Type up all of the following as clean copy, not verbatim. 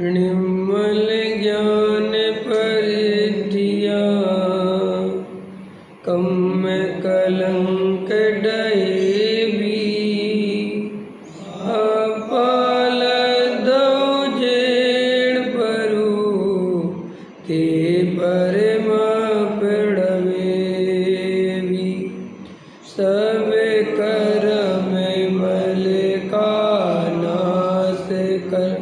निर्मल ज्ञान परिधिया कम कलंक डैवी अपाल दो जेण परु ते परमा पड़वेवी सब कर्म मल का नाश कर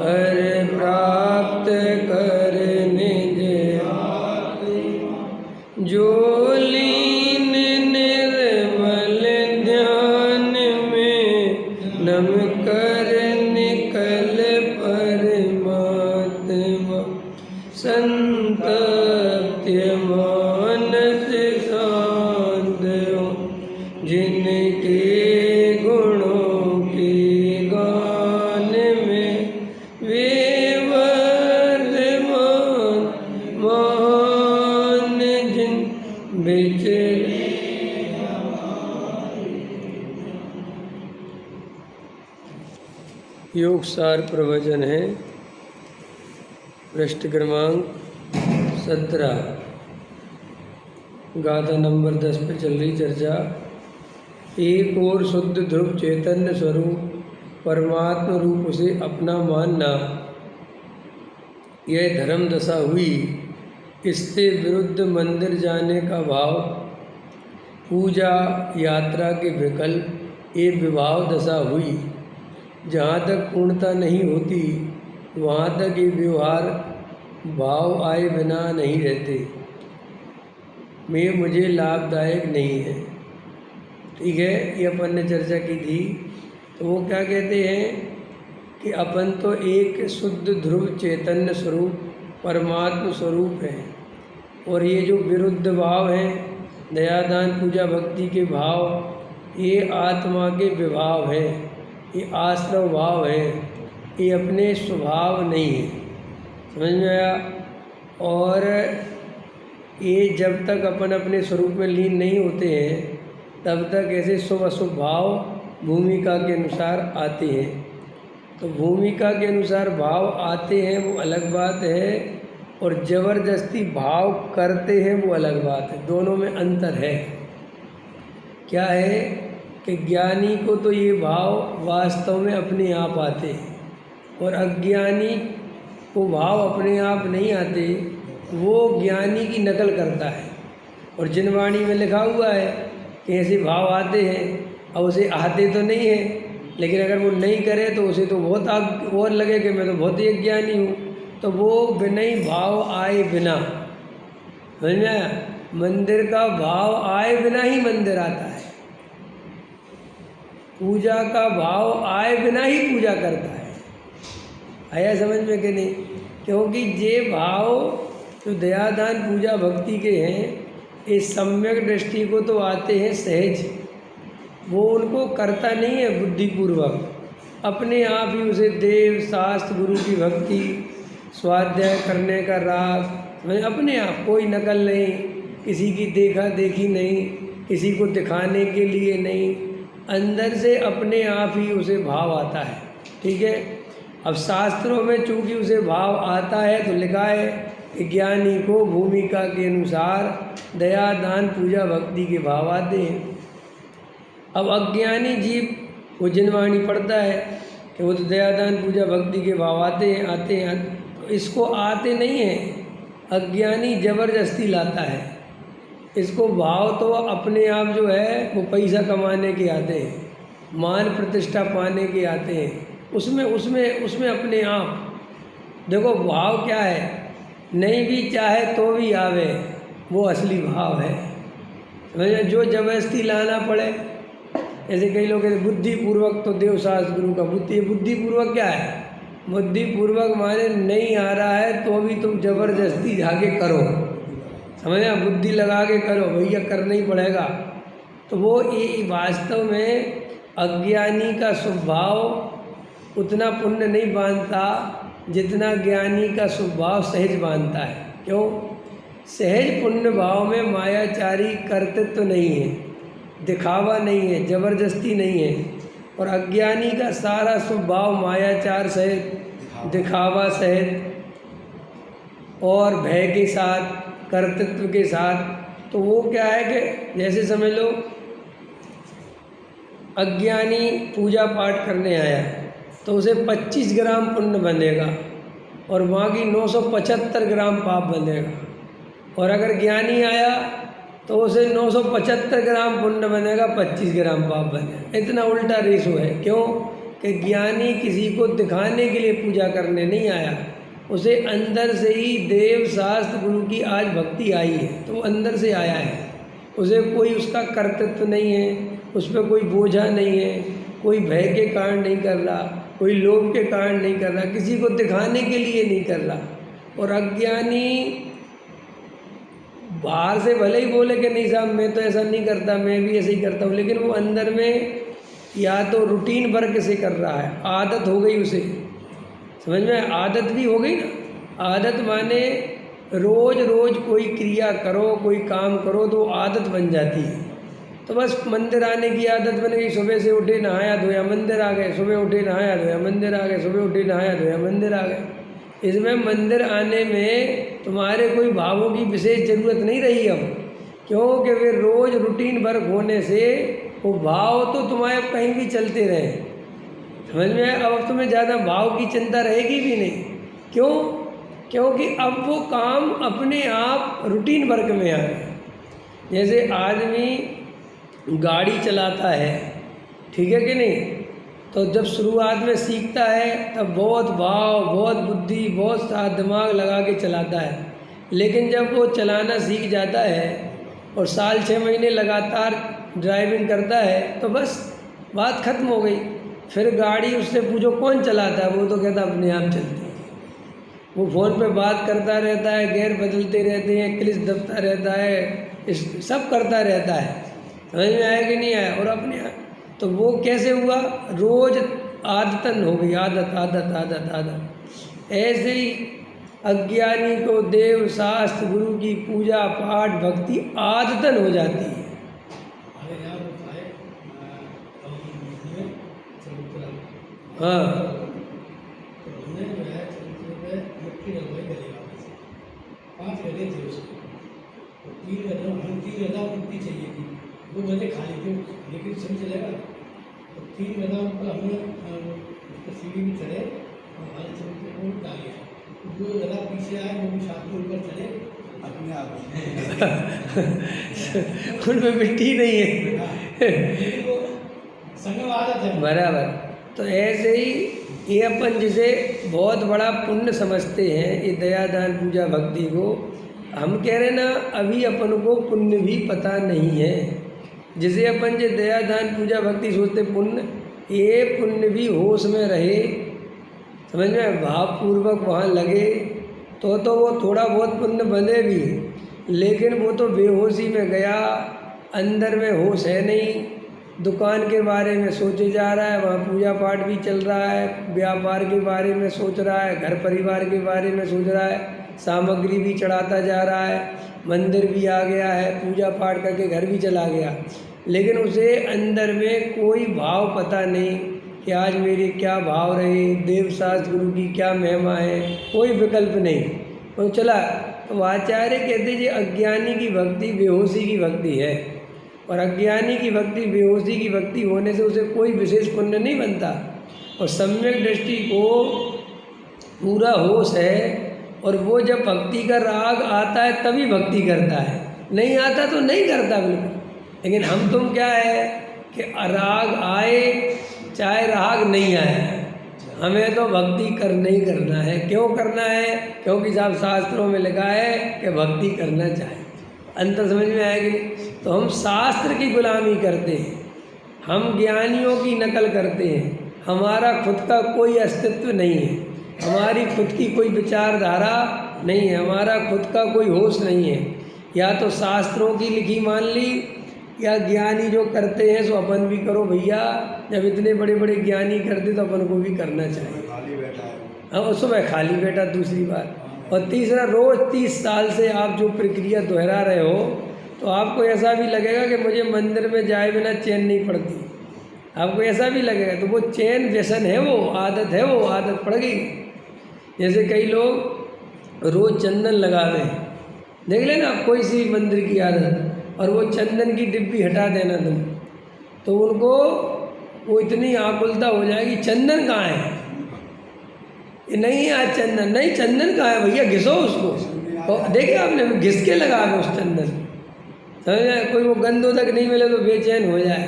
हर प्राप्त कर निज जो लीन निर्मल ध्यान में नम कर निकल परमात्मा संतप्य मानस शांत हो जिनके गुणों के गान में वे वर्धमान महान जिन बेचैन योग सार प्रवचन है। पृष्ठ क्रमांक 17 गाथा नंबर 10 पे चल रही चर्चा। एक और शुद्ध ध्रुव चैतन्य स्वरूप परमात्मा रूप उसे अपना मानना यह धर्म दशा हुई। इससे विरुद्ध मंदिर जाने का भाव, पूजा यात्रा के विकल्प ये विभाव दशा हुई। जहाँ तक पूर्णता नहीं होती वहाँ तक ये व्यवहार भाव आए बिना नहीं रहते, में मुझे लाभदायक नहीं है। ठीक है, ये अपन ने चर्चा की थी। तो वो क्या कहते हैं कि अपन तो एक शुद्ध ध्रुव चैतन्य स्वरूप परमात्म स्वरूप है, और ये जो विरुद्ध भाव हैं दया दान पूजा भक्ति के भाव, ये आत्मा के विभाव हैं, ये आश्रव भाव है, ये अपने स्वभाव नहीं है। समझ में आया? और ये जब तक अपन अपने स्वरूप में लीन नहीं होते हैं तब तक ऐसे शुभ अशुभ भाव भूमिका के अनुसार आते हैं। तो भूमिका के अनुसार भाव आते हैं वो अलग बात है, और ज़बरदस्ती भाव करते हैं वो अलग बात है। दोनों में अंतर है। क्या है कि ज्ञानी को तो ये भाव वास्तव में अपने आप आते हैं, और अज्ञानी को भाव अपने आप नहीं आते, वो ज्ञानी की नकल करता है। और जिनवाणी में लिखा हुआ है कि ऐसे भाव आते हैं, अब उसे आते तो नहीं है, लेकिन अगर वो नहीं करे तो उसे तो बहुत आग और लगे कि मैं तो बहुत ही अज्ञानी हूँ। तो वो बिना ही भाव आए बिना, समझ में आया? मंदिर का भाव आए बिना ही मंदिर आता है, पूजा का भाव आए बिना ही पूजा करता है। आया समझ में कि नहीं? क्योंकि ये भाव जो दया दान पूजा भक्ति के हैं, इस सम्यक दृष्टि को तो आते हैं सहज, वो उनको करता नहीं है बुद्धिपूर्वक, अपने आप ही उसे देव शास्त्र गुरु की भक्ति स्वाध्याय करने का राग, अपने आप, कोई नकल नहीं, किसी की देखा देखी नहीं, किसी को दिखाने के लिए नहीं, अंदर से अपने आप ही उसे भाव आता है। ठीक है, अब शास्त्रों में चूंकि उसे भाव आता है तो लिखा है कि ज्ञानी को भूमिका के अनुसार दया दान पूजा भक्ति के भाव आते हैं। अब अज्ञानी जीव वो जिनवाणी पढ़ता है कि वो तो दया दान पूजा भक्ति के भाव आते हैं, तो इसको आते नहीं हैं। अज्ञानी जबरदस्ती लाता है इसको। भाव तो अपने आप जो है वो पैसा कमाने के आते हैं, मान प्रतिष्ठा पाने के आते हैं, उसमें अपने आप देखो भाव क्या है, नहीं भी चाहे तो भी आवे, वो असली भाव है। जो जबरदस्ती लाना पड़े, ऐसे कई लोग कहते बुद्धिपूर्वक तो देव शास्त्र गुरु का बुद्धिपूर्वक क्या है? बुद्धिपूर्वक माने नहीं आ रहा है तो भी तुम जबरदस्ती जाके करो। समझ में, बुद्धि लगा के करो भैया, करना ही पड़ेगा। तो वो ये वास्तव में अज्ञानी का स्वभाव उतना पुण्य नहीं बांधता जितना ज्ञानी का स्वभाव सहज बांधता है। क्यों? सहज पुण्य भाव में मायाचारी कर्तृत्व तो नहीं है, दिखावा नहीं है, जबरदस्ती नहीं है। और अज्ञानी का सारा स्वभाव मायाचार सहित, दिखावा सहित और भय के साथ, कर्तृत्व के साथ। तो वो क्या है कि जैसे समझ लो अज्ञानी पूजा पाठ करने आया तो उसे 25 ग्राम पुण्य बनेगा और बाकी 975 ग्राम पाप बनेगा। और अगर ज्ञानी आया तो उसे 975 ग्राम पुण्य बनेगा, 25 ग्राम पाप बनेगा। इतना उल्टा रेशो है। क्यों? कि ज्ञानी किसी को दिखाने के लिए पूजा करने नहीं आया, उसे अंदर से ही देव शास्त्र गुरु की आज भक्ति आई है, तो वो अंदर से आया है। उसे कोई उसका कर्तृत्व नहीं है, उस पर कोई बोझा नहीं है, कोई भय के कारण नहीं कर रहा, कोई लोभ के कारण नहीं कर रहा, किसी को दिखाने के लिए नहीं कर रहा। और अज्ञानी बाहर से भले ही बोले कि नहीं साहब मैं तो ऐसा नहीं करता, मैं भी ऐसे ही करता हूँ, लेकिन वो अंदर में या तो रूटीन वर्क से कर रहा है, आदत हो गई उसे। समझ में, आदत भी हो गई ना। आदत माने रोज रोज कोई क्रिया करो, कोई काम करो तो आदत बन जाती है। तो बस मंदिर आने की आदत बन गई, सुबह से उठे नहाया धोया मंदिर आ गए, सुबह उठे नहाया धोया मंदिर आ गए, सुबह उठे नहाया धोया मंदिर आ गए। इसमें मंदिर आने में तुम्हारे कोई भावों की विशेष ज़रूरत नहीं रही अब, क्योंकि वे रोज़ रूटीन वर्क होने से वो भाव तो तुम्हारे कहीं भी चलते रहे। समझ में, अब तुम्हें ज़्यादा भाव की चिंता रहेगी भी नहीं। क्यों? क्योंकि अब वो काम अपने आप रूटीन वर्क में आ गए। जैसे आदमी गाड़ी चलाता है, ठीक है कि नहीं? तो जब शुरुआत में सीखता है तब बहुत भाव, बहुत बुद्धि, बहुत साथ दिमाग लगा के चलाता है। लेकिन जब वो चलाना सीख जाता है और साल 6 महीने लगातार ड्राइविंग करता है तो बस बात खत्म हो गई। फिर गाड़ी उससे पूछो कौन चलाता है, वो तो कहता अपने आप चलती है। वो फ़ोन पे बात करता रहता है, गेयर बदलते रहते हैं, क्लिच दबता रहता है, सब करता रहता है। समझ में आया कि नहीं आया? और अपने तो वो कैसे हुआ? रोज आदतन हो गई, आदत आदत आदत आदत। ऐसे ही अज्ञानी को देव शास्त्र गुरु की पूजा पाठ भक्ति आदतन हो जाती है। हाँ, दो गधे खाली थे लेकिन सही चलेगा। तो 3 गधा ऊपर हमने सीढ़ी में चढ़े और हमारे चलते को डाले। 2 गधा पीछे आए, वो भी साथ में ऊपर चढ़े अपने आप। उनमें मिट्टी नहीं है। लेकिन वो संगम आदत है बराबर। तो ऐसे ही ये अपन जिसे बहुत बड़ा पुण्य समझते हैं, ये दया दान पूजा भक्ति को, हम कह रहे ना अभी अपन को पुण्य भी पता नहीं है। जिसे अपन जो दया दान पूजा भक्ति सोचते पुण्य, ये पुण्य भी होश में रहे, समझ में, भावपूर्वक वहाँ लगे तो वो थोड़ा बहुत पुण्य बने भी। लेकिन वो तो बेहोशी में गया, अंदर में होश है नहीं, दुकान के बारे में सोचे जा रहा है, वहाँ पूजा पाठ भी चल रहा है, व्यापार के बारे में सोच रहा है, घर परिवार के बारे में सोच रहा है, सामग्री भी चढ़ाता जा रहा है, मंदिर भी आ गया है, पूजा पाठ करके घर भी चला गया। लेकिन उसे अंदर में कोई भाव पता नहीं कि आज मेरे क्या भाव रहे, देव शास्त्र गुरु की क्या महिमा है, कोई विकल्प नहीं। तो चला तो आचार्य कहते जी अज्ञानी की भक्ति बेहोशी की भक्ति है, और अज्ञानी की भक्ति बेहोशी की भक्ति होने से उसे कोई विशेष पुण्य नहीं बनता। और सम्यक दृष्टि को पूरा होश है, और वो जब भक्ति का राग आता है तभी भक्ति करता है, नहीं आता तो नहीं करता बिल्कुल। लेकिन हम तुम क्या है कि राग आए चाहे राग नहीं आए, हमें तो भक्ति करना ही करना है। क्यों करना है? क्योंकि साहब शास्त्रों में लिखा है कि भक्ति करना चाहिए। अंतर समझ में आएगी नहीं? तो हम शास्त्र की गुलामी करते हैं, हम ज्ञानियों की नकल करते हैं, हमारा खुद का कोई अस्तित्व नहीं है, हमारी खुद की कोई विचारधारा नहीं है, हमारा खुद का कोई होश नहीं है। या तो शास्त्रों की लिखी मान ली, या ज्ञानी जो करते हैं सो अपन भी करो भैया। जब इतने बड़े बड़े ज्ञानी करते तो अपन को भी करना चाहिए। खाली बैठा है। हाँ, और सुबह खाली बैठा, दूसरी बात। और तीसरा, रोज़ 30 साल से आप जो प्रक्रिया दोहरा रहे हो तो आपको ऐसा भी लगेगा कि मुझे मंदिर में जाए बिना चैन नहीं पड़ती। आपको ऐसा भी लगेगा। तो वो चैन व्यसन है, वो आदत है, वो आदत पड़ गई। जैसे कई लोग रोज़ चंदन लगा दें, देख लेना आप कोई सी मंदिर की आदत, और वो चंदन की डिब्बी हटा देना तुम, तो उनको वो इतनी आकुलता हो जाएगी, चंदन कहाँ है? ये नहीं है आज चंदन, नहीं चंदन कहाँ है भैया, घिसो उसको। और देखिए आपने घिस के लगा दो उस चंदन, समझ में? कोई वो गंधोदक नहीं मिले तो बेचैन हो जाए,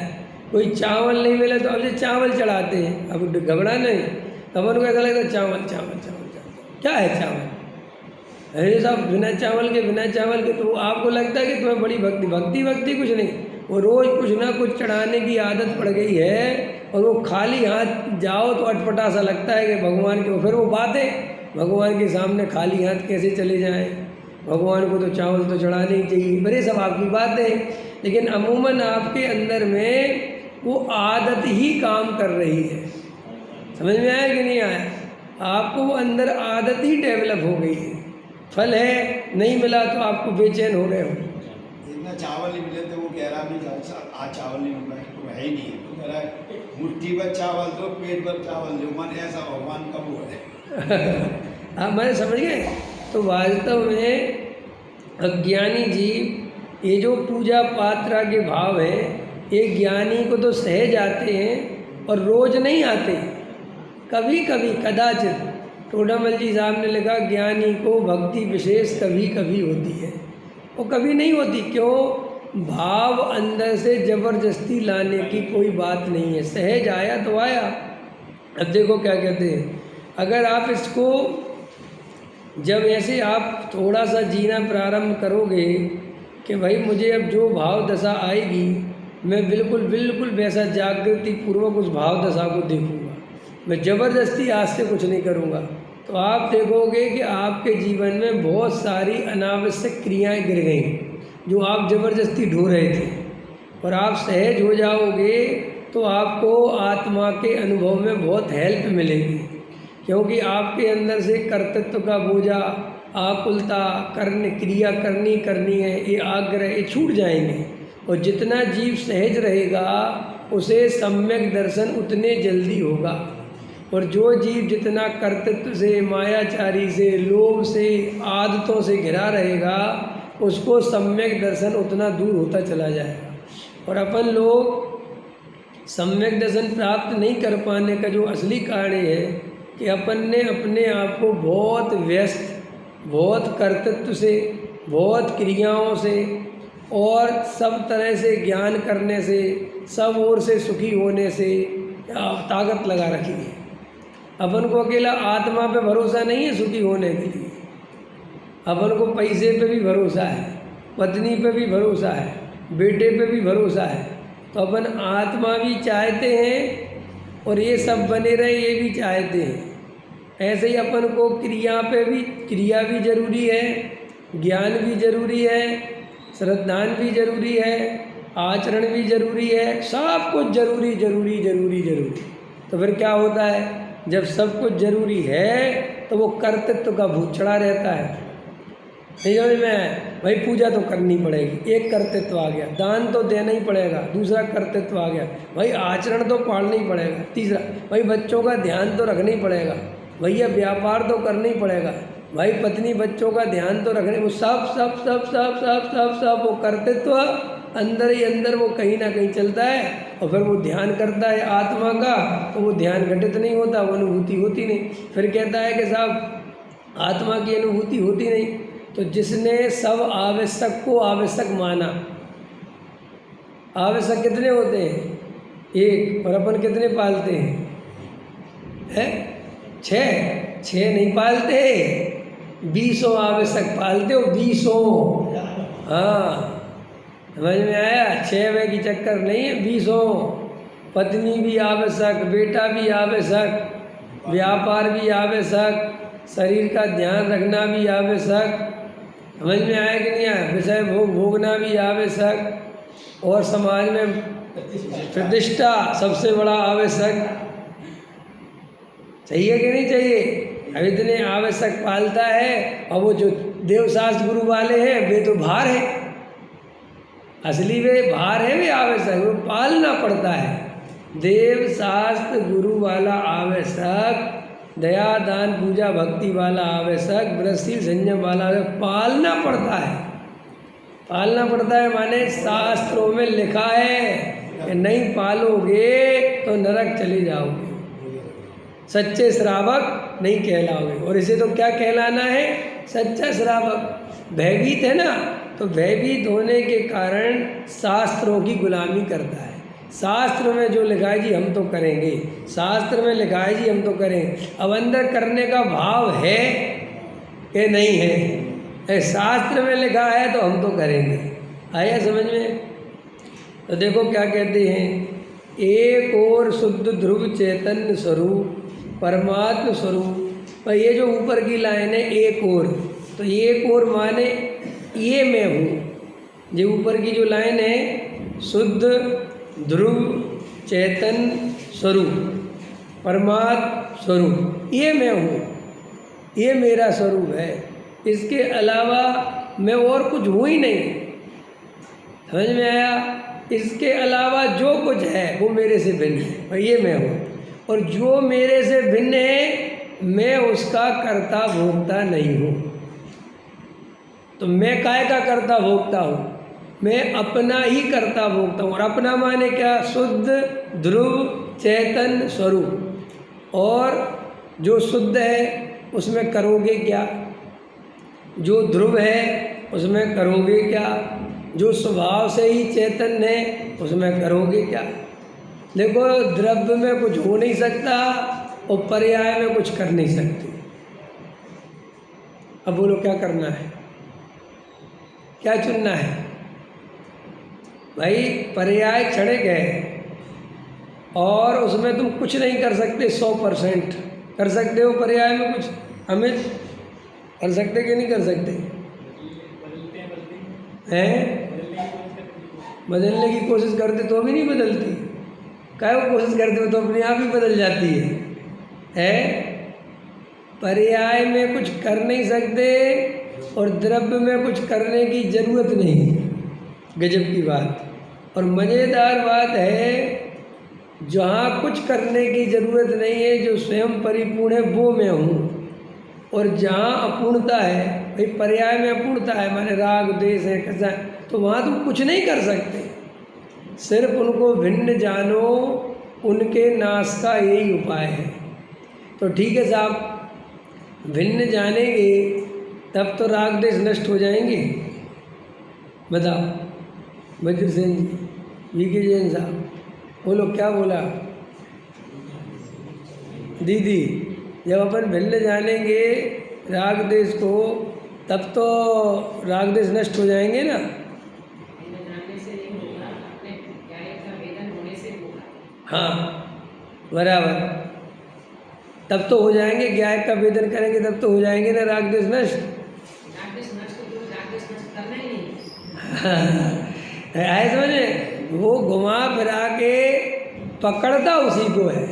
कोई चावल नहीं मिले तो अब जो चावल चढ़ाते हैं, अब घबरा नहीं, अपन को ऐसा लगता है चावल चावल चावल चावल, क्या है चावल? अरे साहब बिना चावल के तो आपको लगता है कि तुम्हें बड़ी भक्ति कुछ नहीं। वो रोज़ कुछ ना कुछ चढ़ाने की आदत पड़ गई है, और वो खाली हाथ जाओ तो अटपटा सा लगता है कि भगवान के, फिर वो बातें, भगवान के सामने खाली हाथ कैसे चले जाएं, भगवान को तो चावल तो चढ़ाने ही चाहिए, बड़े सब आपकी बातें। लेकिन अमूमन आपके अंदर में वो आदत ही काम कर रही है। समझ में आया कि नहीं आया? आपको वो अंदर आदत ही डेवलप हो गई है। फल है, नहीं मिला तो आपको बेचैन हो रहे हो। इतना चावल नहीं मिले तो वो कह रहा भी आज चावल नहीं मिल रहा है, तो है ही नहीं है, तो कह रहा है मुट्ठी भर चावल दो, पेट भर चावल दो, मन ऐसा भगवान कब हुआ है। आप मैंने समझ गए? तो वास्तव में अज्ञानी जीव ये जो पूजा पात्रा के भाव है, ये ज्ञानी को तो सहज आते हैं और रोज नहीं आते, कभी कभी कदाचित। टोडामल जी साहब ने लिखा, ज्ञानी को भक्ति विशेष कभी कभी होती है, वो कभी नहीं होती। क्यों? भाव अंदर से जबरदस्ती लाने की कोई बात नहीं है, सहज आया तो आया। अब देखो क्या कहते हैं, अगर आप इसको जब ऐसे आप थोड़ा सा जीना प्रारंभ करोगे कि भाई मुझे अब जो भाव दशा आएगी मैं बिल्कुल बिल्कुल वैसा जागृति पूर्वक उस भाव दशा को देखूंगा, मैं ज़बरदस्ती आज से कुछ नहीं करूंगा, तो आप देखोगे कि आपके जीवन में बहुत सारी अनावश्यक क्रियाएं गिर गई जो आप ज़बरदस्ती ढो रहे थे, और आप सहज हो जाओगे तो आपको आत्मा के अनुभव में बहुत हेल्प मिलेगी। क्योंकि आपके अंदर से कर्तृत्व का बोझा, आकुलता, क्रिया करनी है, ये आग्रह, ये छूट जाएंगे। और जितना जीव सहज रहेगा उसे सम्यक दर्शन उतने जल्दी होगा। और जो जीव जितना कर्तृत्व से, मायाचारी से, लोभ से, आदतों से घिरा रहेगा उसको सम्यक दर्शन उतना दूर होता चला जाएगा। और अपन लोग सम्यक दर्शन प्राप्त नहीं कर पाने का जो असली कारण है कि अपन ने अपने आप को बहुत व्यस्त, बहुत कर्तृत्व से, बहुत क्रियाओं से और सब तरह से ज्ञान करने से, सब ओर से सुखी होने से ताकत लगा रखी है। अपन को अकेला आत्मा पे भरोसा नहीं है सुखी होने के लिए, अपन को पैसे पे भी भरोसा है, पत्नी पे भी भरोसा है, बेटे पे भी भरोसा है। तो अपन आत्मा भी चाहते हैं और ये सब बने रहे ये भी चाहते हैं। ऐसे ही अपन को क्रिया भी जरूरी है, ज्ञान भी जरूरी है, श्रद्धान भी जरूरी है, आचरण भी जरूरी है, सब कुछ जरूरी। तो फिर क्या होता है, जब सब कुछ जरूरी है तो वो कर्तृत्व का भूत चढ़ा रहता है। नहीं समझ में? भाई पूजा तो करनी पड़ेगी, एक कर्तृत्व आ गया, दान तो देना ही पड़ेगा, दूसरा कर्तृत्व आ गया, भाई आचरण तो पालना ही पड़ेगा, तीसरा भाई बच्चों का ध्यान तो रखना ही पड़ेगा, भैया व्यापार तो करना ही पड़ेगा, भाई पत्नी बच्चों का ध्यान तो रखने, वो सब वो कर्तृत्व अंदर ही अंदर वो कहीं ना कहीं चलता है। और फिर वो ध्यान करता है आत्मा का तो वो ध्यान घटित नहीं होता, वो अनुभूति होती नहीं। फिर कहता है कि साहब आत्मा की अनुभूति होती नहीं। तो जिसने सब आवश्यक को आवश्यक माना, आवश्यक कितने होते हैं? एक, और अपन कितने पालते हैं? 6 नहीं पालते, 20 आवश्यक पालते हो, 20। हाँ समझ में आया? 6 की चक्कर नहीं है, 20। पत्नी भी आवश्यक, बेटा भी आवश्यक, व्यापार भी आवश्यक, शरीर का ध्यान रखना भी आवश्यक, समझ में आया कि नहीं आया? विषय भोग भोगना भी आवश्यक और समाज में प्रतिष्ठा सबसे बड़ा आवश्यक। चाहिए कि नहीं चाहिए? अब इतने आवश्यक पालता है, और वो जो देवशास्त्र गुरु वाले हैं वे तो भार है, असली वे भार है, वे आवश्यक, वो पालना पड़ता है। देव शास्त्र गुरु वाला आवश्यक, दया दान पूजा भक्ति वाला आवश्यक, व्रतशील संयम वाला पालना पड़ता है। पालना पड़ता है माने शास्त्रों में लिखा है कि नहीं पालोगे तो नरक चले जाओगे, सच्चे श्रावक नहीं कहलाओगे। और इसे तो क्या कहलाना है? सच्चा श्रावक। भयभीत है ना, तो भयभीत होने के कारण शास्त्रों की गुलामी करता है। शास्त्र में जो लिखा है जी हम तो करेंगे, शास्त्र में लिखा है जी हम तो करेंगे। अब अंदर करने का भाव है कि नहीं है? शास्त्र में लिखा है तो हम तो करेंगे। आया समझ में? तो देखो क्या कहते हैं, एक और शुद्ध ध्रुव चैतन्य स्वरूप परमात्म स्वरूप। पर ये जो ऊपर की लाइन है एक और, तो एक और माने ये मैं हूँ। जो ऊपर की जो लाइन है शुद्ध ध्रुव चैतन्य स्वरूप परमात्म स्वरूप, ये मैं हूँ, ये मेरा स्वरूप है, इसके अलावा मैं और कुछ हूँ ही नहीं। समझ में आया? इसके अलावा जो कुछ है वो मेरे से भिन्न है, और ये मैं हूँ। और जो मेरे से भिन्न है मैं उसका कर्ता भोक्ता नहीं हूँ। तो मैं काय का कर्ता भोक्ता हूँ? मैं अपना ही कर्ता भोक्ता हूँ। और अपना माने क्या? शुद्ध ध्रुव चैतन्य स्वरूप। और जो शुद्ध है उसमें करोगे क्या? जो ध्रुव है उसमें करोगे क्या? जो स्वभाव से ही चैतन्य है उसमें करोगे क्या? देखो, द्रव्य में कुछ हो नहीं सकता और पर्याय में कुछ कर नहीं सकते। अब बोलो क्या करना है, क्या चुनना है? भाई पर्याय चढ़े गए और उसमें तुम कुछ नहीं कर सकते। 100% कर सकते हो पर्याय में कुछ? अमित कर सकते कि नहीं कर सकते हैं? बदलने की कोशिश करते तो भी नहीं बदलती। क्या वो कोशिश करते हो तो अपने आप ही बदल जाती है? पर्याय में कुछ कर नहीं सकते और द्रव्य में कुछ करने की जरूरत नहीं। गजब की बात। और मज़ेदार बात है, जहाँ कुछ करने की जरूरत नहीं है, जो स्वयं परिपूर्ण है वो मैं हूँ। और जहाँ अपूर्णता है, भाई पर्याय में अपूर्णता है माने राग द्वेष है कैसा है, तो वहाँ तुम कुछ नहीं कर सकते। सिर्फ उनको भिन्न जानो, उनके नाश का यही उपाय है। तो ठीक है साहब, भिन्न जानेंगे तब तो राग द्वेष नष्ट हो जाएंगे। बताओ वज्र सेन जी, वीके जैन साहब, बोलो क्या बोला? दीदी, जब अपन भिन्न जानेंगे राग द्वेष को तब तो राग द्वेष नष्ट हो जाएंगे ना। हाँ बराबर, तब तो हो जाएंगे। ज्ञाय का वेदन करेंगे तब तो हो जाएंगे ना राग द्वेष नष्ट। आए समझ में? वो घुमा फिरा के पकड़ता उसी को है।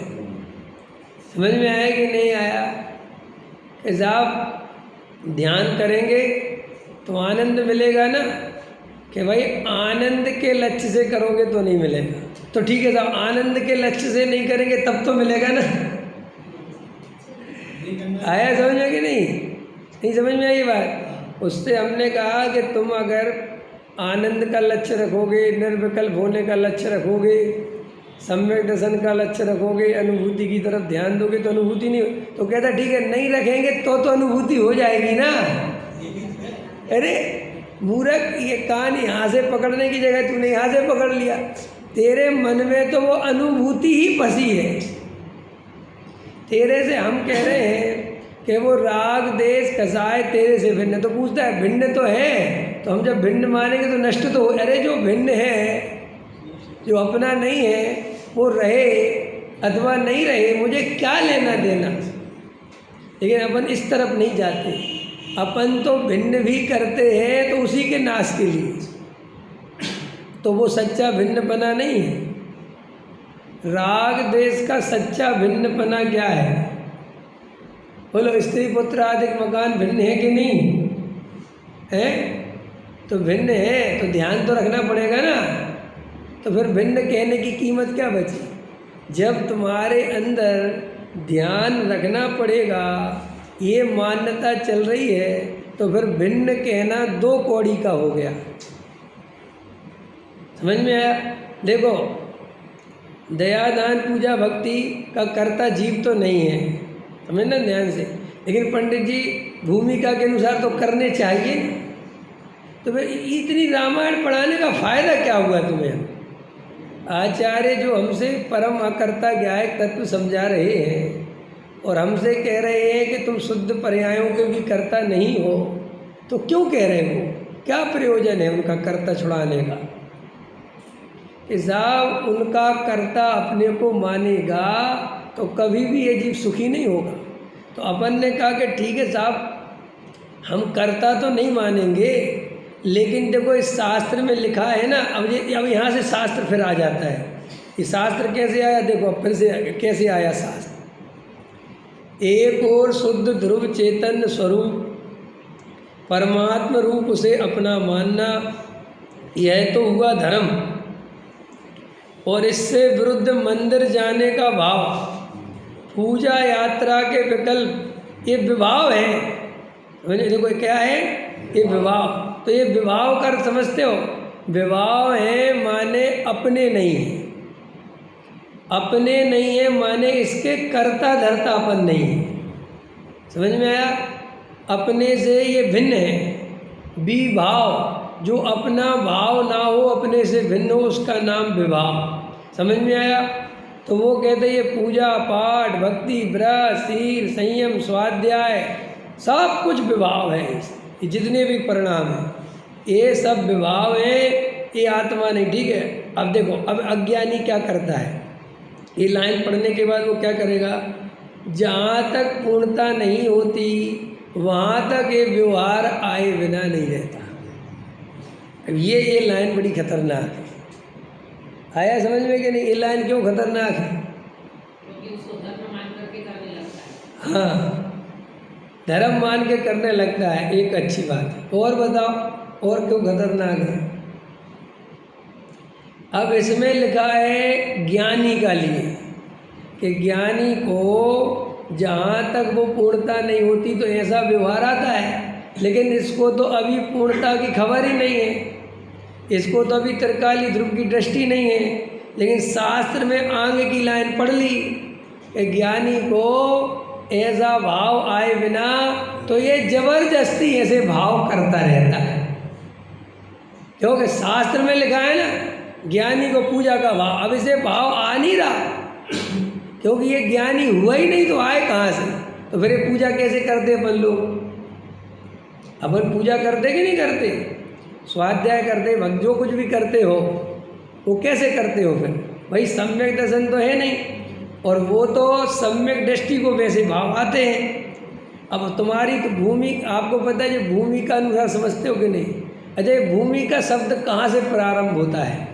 समझ में आया कि नहीं आया? कि साहब ध्यान करेंगे तो आनंद मिलेगा ना, कि भाई आनंद के लक्ष्य से करोगे तो नहीं मिलेगा। तो ठीक है साहब, आनंद के लक्ष्य से नहीं करेंगे तब तो मिलेगा ना। आया समझ में कि नहीं समझ में आई बात? उससे हमने कहा कि तुम अगर आनंद का लक्ष्य रखोगे, निर्विकल्प होने का लक्ष्य रखोगे, सम्यक दर्शन का लक्ष्य रखोगे, अनुभूति की तरफ ध्यान दोगे तो अनुभूति नहीं हो। तो कहता ठीक है, नहीं रखेंगे तो अनुभूति हो जाएगी ना। अरे मूर्ख, ये कान यहाँ से पकड़ने की जगह तूने यहाँ से पकड़ लिया। तेरे मन में तो वो अनुभूति ही फंसी है। तेरे से हम कह रहे हैं कि वो राग देश कसाय तेरे से भिन्न, तो पूछता है भिन्न तो है, तो हम जब भिन्न मानेंगे तो नष्ट तो हो। अरे जो भिन्न है, जो अपना नहीं है, वो रहे अथवा नहीं रहे, मुझे क्या लेना देना। लेकिन अपन इस तरफ नहीं जाते। अपन तो भिन्न भी करते हैं तो उसी के नाश के लिए, तो वो सच्चा भिन्नपना नहीं है। राग द्वेष का सच्चा भिन्नपना क्या है? बोलो, स्त्री पुत्र आदि मकान भिन्न है कि नहीं है? तो भिन्न है तो ध्यान तो रखना पड़ेगा ना। तो फिर भिन्न कहने की कीमत क्या बची? जब तुम्हारे अंदर ध्यान रखना पड़ेगा, ये मान्यता चल रही है, तो फिर भिन्न कहना 2 कौड़ी का हो गया। समझ में आया? देखो, दया दान पूजा भक्ति का कर्ता जीव तो नहीं है, समझना ध्यान से, लेकिन पंडित जी भूमिका के अनुसार तो करने चाहिए ना। तो फिर इतनी रामायण पढ़ाने का फायदा क्या हुआ तुम्हें? आचार्य जो हमसे परम अकर्ता ज्ञायक तत्व समझा रहे हैं और हमसे कह रहे हैं कि तुम शुद्ध पर्यायों के भी कर्ता नहीं हो, तो क्यों कह रहे हो? क्या प्रयोजन है उनका कर्ता छुड़ाने का? कि साहब उनका कर्ता अपने को मानेगा तो कभी भी ये जीव सुखी नहीं होगा। तो अपन ने कहा कि ठीक है साहब, हम कर्ता तो नहीं मानेंगे, लेकिन देखो इस शास्त्र में लिखा है ना। अब यहाँ से शास्त्र फिर आ जाता है। ये शास्त्र कैसे आया? देखो अब फिर से कैसे आया शास्त्र। एक और शुद्ध ध्रुव चैतन्य स्वरूप परमात्मा रूप उसे अपना मानना, यह तो हुआ धर्म। और इससे विरुद्ध मंदिर जाने का भाव, पूजा यात्रा के विकल्प, ये विभाव है। देखो क्या है ये विभाव। तो ये विभाव कर समझते हो? विभाव है माने अपने नहीं है, अपने नहीं है माने इसके कर्ता धर्ता अपन नहीं है। समझ में आया? अपने से ये भिन्न है। विभाव, जो अपना भाव ना हो, अपने से भिन्न हो, उसका नाम विभाव। समझ में आया? तो वो कहते ये पूजा पाठ भक्ति व्रत शील संयम स्वाध्याय सब कुछ विभाव है। ये जितने भी परिणाम हैं ये सब विभाव है, ये आत्मा नहीं। ठीक है, अब देखो, अब अज्ञानी क्या करता है? ये लाइन पढ़ने के बाद वो क्या करेगा? जहाँ तक पूर्णता नहीं होती वहाँ तक ये व्यवहार आए बिना नहीं रहता। अब ये लाइन बड़ी खतरनाक है। आया समझ में कि नहीं? ये लाइन क्यों खतरनाक है? क्योंकि उसको धर्म मान करके करने लगता है। हाँ, धर्म मान के करने लगता है, एक अच्छी बात है। और बताओ और क्यों खतरनाक है? अब इसमें लिखा है ज्ञानी का लिए कि ज्ञानी को जहाँ तक वो पूर्णता नहीं होती तो ऐसा व्यवहार आता है, लेकिन इसको तो अभी पूर्णता की खबर ही नहीं है, इसको तो अभी त्रिकाली ध्रुव की दृष्टि नहीं है। लेकिन शास्त्र में आगे की लाइन पढ़ ली कि ज्ञानी को ऐसा भाव आए बिना, तो ये जबरदस्ती ऐसे भाव करता रहता है। क्योंकि शास्त्र में लिखा है ना ज्ञानी को पूजा का भाव। अब इसे भाव आ नहीं रहा क्योंकि ये ज्ञानी हुआ ही नहीं, तो आए कहाँ से? तो फिर ये पूजा कैसे करते अपन लोग? अपन पूजा करते कि नहीं करते? स्वाध्याय करते, भक्त जो कुछ भी करते हो वो कैसे करते हो? फिर भाई सम्यक दर्शन तो है नहीं, और वो तो सम्यक दृष्टि को वैसे भाव आते हैं। अब तुम्हारी तो भूमि, आपको पता है जो भूमि का अनुसार समझते हो कि नहीं? अच्छा, भूमि का शब्द कहाँ से प्रारंभ होता है?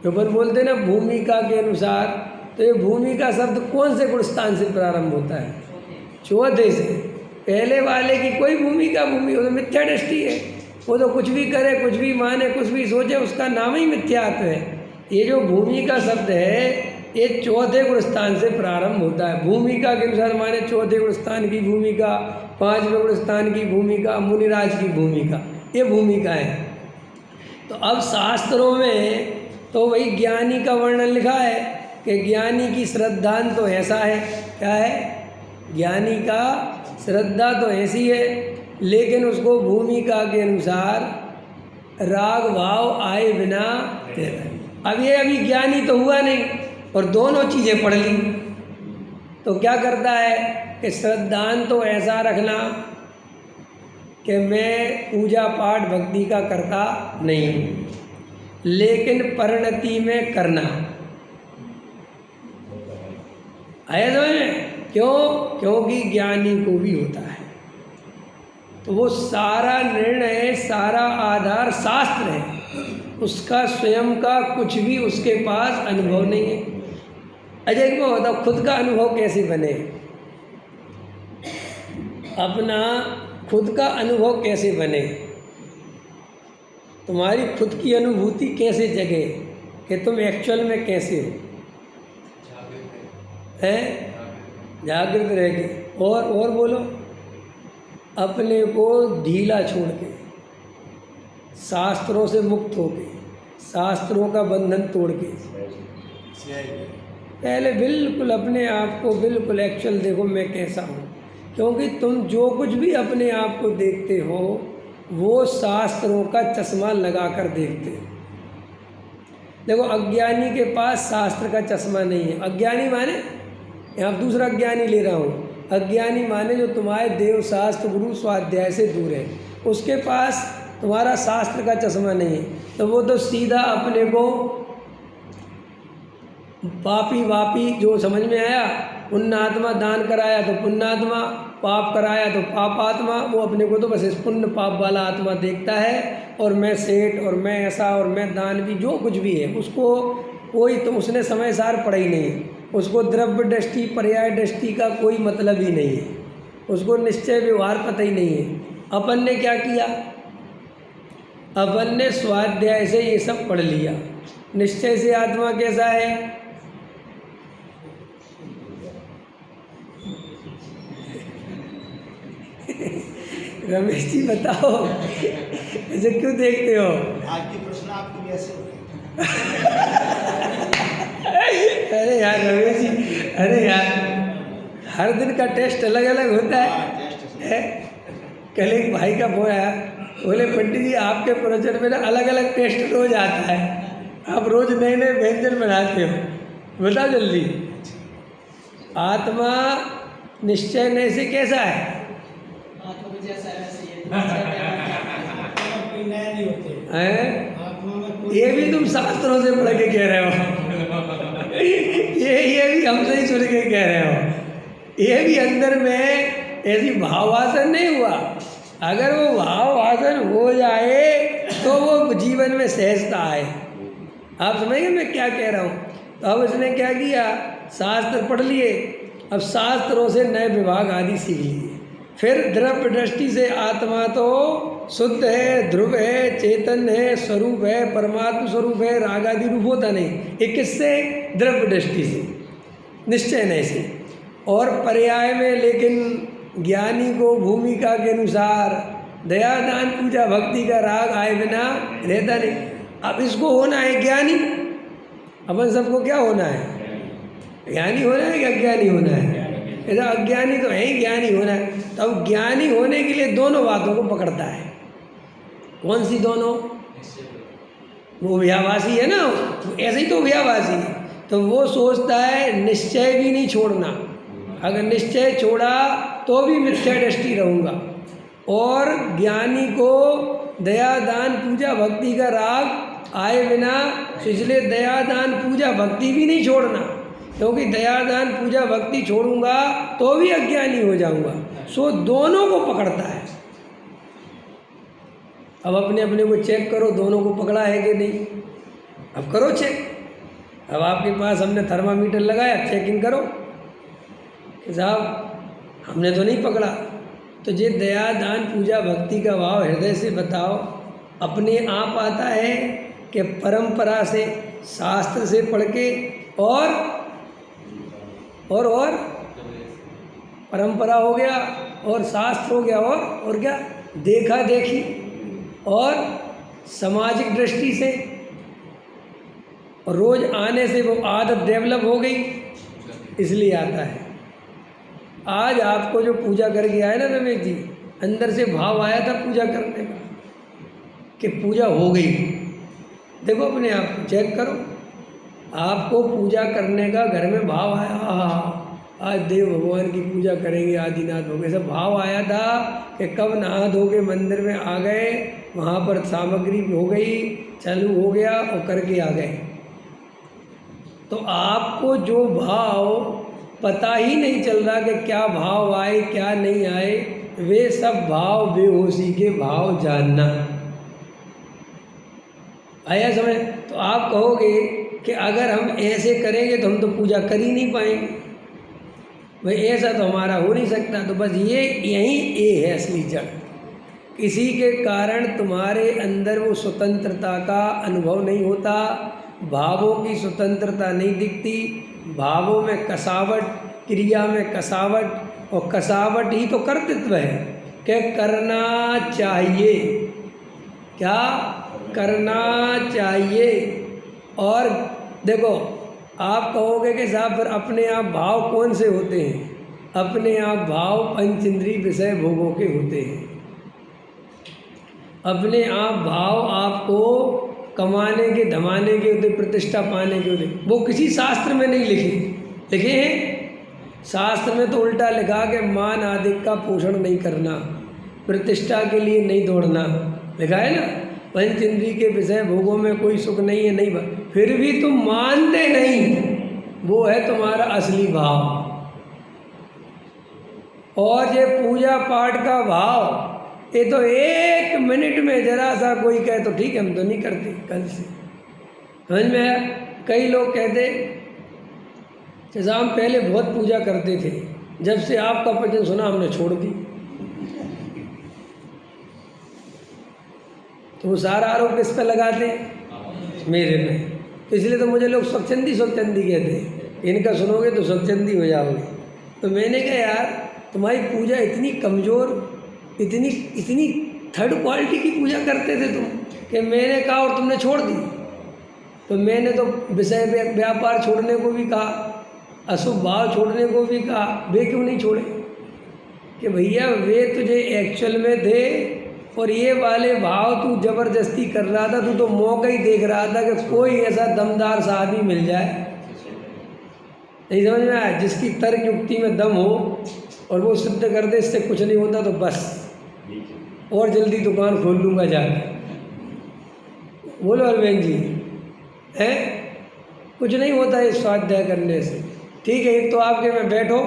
जो अपन बोलते ना भूमिका के अनुसार, तो ये भूमि का शब्द कौन से गुण स्थान से प्रारंभ होता है? चौथे से। पहले वाले की कोई भूमिका भूमि, वो तो मिथ्या दृष्टि है। वो तो कुछ भी करे, कुछ भी माने, कुछ भी सोचे, उसका नाम ही मिथ्यात्व है। ये जो भूमि का शब्द है ये चौथे गुण स्थान से प्रारंभ होता है। भूमिका के अनुसार माने चौथे गुण स्थान की भूमिका, पांचवें गुण स्थान की भूमिका, मुनिराज की भूमिका, ये भूमिका है। तो अब शास्त्रों में तो वही ज्ञानी का वर्णन लिखा है कि ज्ञानी की श्रद्धान तो ऐसा है। क्या है? ज्ञानी का श्रद्धा तो ऐसी है, लेकिन उसको भूमिका के अनुसार राग भाव आए बिना तेरा। अब ये अभी ज्ञानी तो हुआ नहीं और दोनों चीज़ें पढ़ ली, तो क्या करता है कि श्रद्धान तो ऐसा रखना कि मैं पूजा पाठ भक्ति का करता नहीं हूँ, लेकिन परिणति में करना। आया समझ में? क्यों? क्योंकि ज्ञानी को भी होता है। तो वो सारा निर्णय, सारा आधार शास्त्र है, उसका स्वयं का कुछ भी उसके पास अनुभव नहीं है। अजय को बताओ खुद का अनुभव कैसे बने, अपना खुद का अनुभव कैसे बने, तुम्हारी खुद की अनुभूति कैसे जगे कि तुम एक्चुअल में कैसे हो, हैं? जागृत रह के। और बोलो, अपने को ढीला छोड़ के, शास्त्रों से मुक्त होके, शास्त्रों का बंधन तोड़ के, पहले बिल्कुल अपने आप को बिल्कुल एक्चुअल देखो मैं कैसा हूँ। क्योंकि तुम जो कुछ भी अपने आप को देखते हो वो शास्त्रों का चश्मा लगा कर देखते हो। देखो अज्ञानी के पास शास्त्र का चश्मा नहीं है। अज्ञानी माने, यहाँ दूसरा अज्ञानी ले रहा हूँ, अज्ञानी माने जो तुम्हारे देव शास्त्र गुरु स्वाध्याय से दूर है, उसके पास तुम्हारा शास्त्र का चश्मा नहीं है, तो वो तो सीधा अपने को पापी वापी जो समझ में आया, पुण्यात्मा दान कराया तो पुण्यात्मा, पाप कराया तो पापात्मा, वो अपने को तो बस इस पुण्य पाप वाला आत्मा देखता है। और मैं सेठ और मैं ऐसा और मैं दानवी, जो कुछ भी है उसको कोई तो उसने समय सार पढ़ा ही नहीं है, उसको द्रव्य दृष्टि पर्याय दृष्टि का कोई मतलब ही नहीं है, उसको निश्चय व्यवहार पता ही नहीं है। अपन ने क्या किया, अपन ने स्वाध्याय से ये सब पढ़ लिया। निश्चय से आत्मा कैसा है? रमेश जी बताओ, ऐसे क्यों देखते हो? आज की प्रश्न आपको कैसे हो? अरे यार रमेश जी, अरे यार हर दिन का टेस्ट अलग अलग होता है। कल एक भाई का फोन आया, बोले पंडित जी आपके प्रवचन में ना अलग अलग टेस्ट रोज आता है, आप रोज नए नए व्यंजन बनाते हो, बताओ जल्दी। आत्मा निश्चय नहीं से कैसा है? नहीं होते हैं? ये भी तुम शास्त्रों से पढ़ के कह रहे हो, ये भी हमसे ही सुन के कह रहे हो। ये भी अंदर में ऐसी भावासन नहीं हुआ। अगर वो भावासन हो जाए तो वो जीवन में सहजता आए। आप समझिए मैं क्या कह रहा हूँ? तो अब उसने क्या किया, शास्त्र पढ़ लिए, अब शास्त्रों से नए विभाग आदि सीख लिए। फिर द्रव्य दृष्टि से आत्मा तो शुद्ध है, ध्रुव है, चेतन है, स्वरूप है, परमात्मा स्वरूप है, राग आदि रूप होता नहीं। ये किससे? द्रव्य दृष्टि से, निश्चय नहीं से। और पर्याय में लेकिन ज्ञानी को भूमिका के अनुसार दया दान पूजा भक्ति का राग आए बिना रहता नहीं। अब इसको होना है ज्ञानी, अपन सबको क्या होना है? ज्ञानी होना है कि अज्ञानी होना है? ऐसा अज्ञानी तो है ही, ज्ञानी होना है। तो अब ज्ञानी होने के लिए दोनों बातों को पकड़ता है। कौन सी दोनों? वो व्यावासी है ना, ऐसे ही तो व्यावासी है। तो वो सोचता है निश्चय भी नहीं छोड़ना, अगर निश्चय छोड़ा तो भी मिथ्या दृष्टि रहूँगा। और ज्ञानी को दया दान पूजा भक्ति का राग आए बिना, इसलिए दया दान पूजा भक्ति भी नहीं छोड़ना, क्योंकि दया दान पूजा भक्ति छोड़ूंगा तो भी अज्ञानी हो जाऊंगा। सो दोनों को पकड़ता है। अब अपने अपने को चेक करो, दोनों को पकड़ा है कि नहीं। अब करो चेक। अब आपके पास हमने थर्मामीटर लगाया, चेकिंग करो कि साहब हमने तो नहीं पकड़ा। तो ये दया दान पूजा भक्ति का भाव हृदय से बताओ, अपने आप आता है कि परंपरा से, शास्त्र से पढ़ के और परंपरा हो गया और शास्त्र हो गया और क्या, देखा देखी और सामाजिक दृष्टि से, और रोज आने से वो आदत डेवलप हो गई, इसलिए आता है। आज आपको जो पूजा करके आए ना रमेश जी, अंदर से भाव आया था पूजा करने का कि पूजा हो गई। देखो अपने आप को चेक करो, आपको पूजा करने का घर में भाव आया, हाँ आज देव भगवान की पूजा करेंगे, आदिनाथ हो गए, सब भाव आया था कि कब नहा धो के मंदिर में आ गए, वहाँ पर सामग्री हो गई, चालू हो गया और करके आ गए। तो आपको जो भाव पता ही नहीं चल रहा कि क्या भाव आए क्या नहीं आए, वे सब भाव बेहोशी के भाव जानना। आया समझ? तो आप कहोगे कि अगर हम ऐसे करेंगे तो हम तो पूजा कर ही नहीं पाएंगे, भाई ऐसा तो हमारा हो नहीं सकता। तो बस यही है असली जड़। किसी के कारण तुम्हारे अंदर वो स्वतंत्रता का अनुभव नहीं होता, भावों की स्वतंत्रता नहीं दिखती, भावों में कसावट, क्रिया में कसावट, और कसावट ही तो कर्तृत्व है कि करना चाहिए, क्या करना चाहिए। और देखो आप कहोगे कि साहब फिर अपने आप भाव कौन से होते हैं? अपने आप भाव पंच इंद्रिय विषय भोगों के होते हैं। अपने आप भाव आपको कमाने के धमाने के होते, प्रतिष्ठा पाने के होते। वो किसी शास्त्र में नहीं लिखे हैं। शास्त्र में तो उल्टा लिखा कि मान आदि का पोषण नहीं करना, प्रतिष्ठा के लिए नहीं दौड़ना, लिखा है ना। पंच इंद्रिय के विषय भोगों में कोई सुख नहीं है, नहीं फिर भी तुम मानते नहीं, वो है तुम्हारा असली भाव। और ये पूजा पाठ का भाव, ये तो 1 मिनट में जरा सा कोई कहे तो ठीक है हम तो नहीं करते कल से, समझ में आया? कई लोग कहते कि साहब पहले बहुत पूजा करते थे, जब से आपका प्रवचन सुना हमने छोड़ दी। तो वो सारा आरोप किस पे लगाते हैं? मेरे पे। तो इसलिए तो मुझे लोग स्वच्छंदी कहते हैं, इनका सुनोगे तो स्वच्छंदी हो जाओगे। तो मैंने कहा यार तुम्हारी पूजा इतनी कमज़ोर, इतनी थर्ड क्वालिटी की पूजा करते थे तुम, कि मैंने कहा और तुमने छोड़ दी। तो मैंने तो विषय व्यापार छोड़ने को भी कहा, अशुभ भाव छोड़ने को भी कहा, वे क्यों नहीं छोड़े? कि भैया वे तुझे एक्चुअल में थे, और ये वाले भाव तू जबरदस्ती कर रहा था, तू तो मौका ही देख रहा था कि कोई ऐसा दमदार सा आदमी मिल जाए। नहीं समझ में आया? जिसकी तर्क युक्ति में दम हो और वो सिद्ध कर दे इससे कुछ नहीं होता, तो बस और जल्दी दुकान खोल लूँगा जाके। बोलो अरविंद जी, है कुछ नहीं होता है स्वाध्याय करने से। ठीक है, एक तो आपके में बैठो,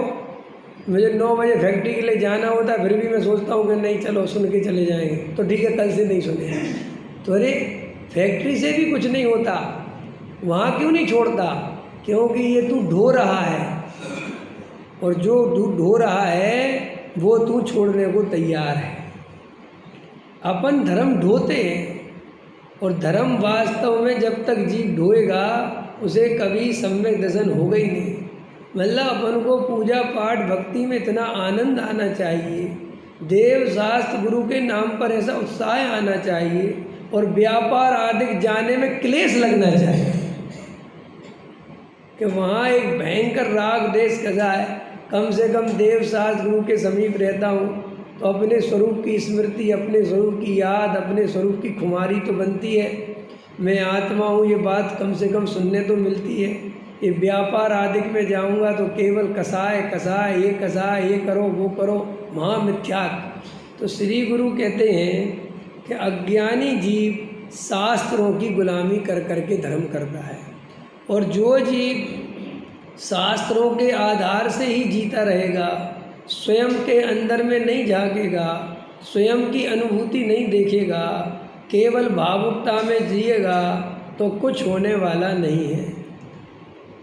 मुझे 9 बजे फैक्ट्री के लिए जाना होता है, फिर भी मैं सोचता हूँ कि नहीं चलो सुन के चले जाएंगे, तो ठीक है कल से नहीं सुने। तो अरे फैक्ट्री से भी कुछ नहीं होता, वहाँ क्यों नहीं छोड़ता? क्योंकि ये तू ढो रहा है, और जो तू ढो रहा है वो तू छोड़ने को तैयार है। अपन धर्म ढोते हैं, और धर्म वास्तव में जब तक जीव ढोएगा उसे कभी सम्यक दर्शन होगा ही नहीं। मतलब अपन को पूजा पाठ भक्ति में इतना आनंद आना चाहिए, देव शास्त्र गुरु के नाम पर ऐसा उत्साह आना चाहिए, और व्यापार आदि जाने में क्लेश लगना चाहिए कि वहाँ एक भयंकर राग देश कजा है। कम से कम देव शास्त्र गुरु के समीप रहता हूँ तो अपने स्वरूप की स्मृति, अपने स्वरूप की याद, अपने स्वरूप की खुमारी तो बनती है। मैं आत्मा हूँ ये बात कम से कम सुनने तो मिलती है। ये व्यापार आदि में जाऊंगा तो केवल कसाय कसाय, ये कसाय, ये करो वो करो, महामिथ्यात। तो श्री गुरु कहते हैं कि अज्ञानी जीव शास्त्रों की गुलामी कर करके धर्म करता है, और जो जीव शास्त्रों के आधार से ही जीता रहेगा, स्वयं के अंदर में नहीं झांकेगा, स्वयं की अनुभूति नहीं देखेगा, केवल भावुकता में जिएगा, तो कुछ होने वाला नहीं है।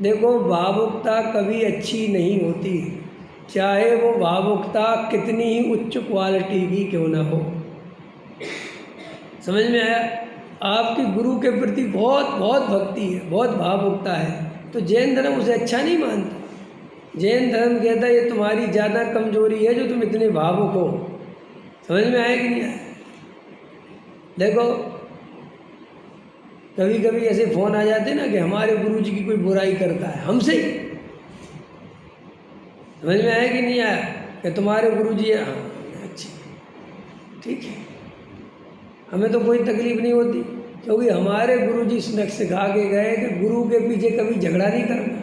देखो भावुकता कभी अच्छी नहीं होती, चाहे वो भावुकता कितनी ही उच्च क्वालिटी की क्यों ना हो। समझ में आया? आपकी गुरु के प्रति बहुत बहुत भक्ति है, बहुत भावुकता है, तो जैन धर्म उसे अच्छा नहीं मानता। जैन धर्म कहता है ये तुम्हारी ज़्यादा कमजोरी है जो तुम इतने भावुक हो। समझ में आया कि नहीं आया? देखो कभी कभी ऐसे फ़ोन आ जाते ना कि हमारे गुरुजी की कोई बुराई करता है हमसे ही। समझ में आया कि नहीं आया? कि तुम्हारे गुरुजी है, हाँ अच्छी ठीक है, हमें तो कोई तकलीफ़ नहीं होती, क्योंकि हमारे गुरुजी सिखा के गए कि गुरु के पीछे कभी झगड़ा नहीं करना।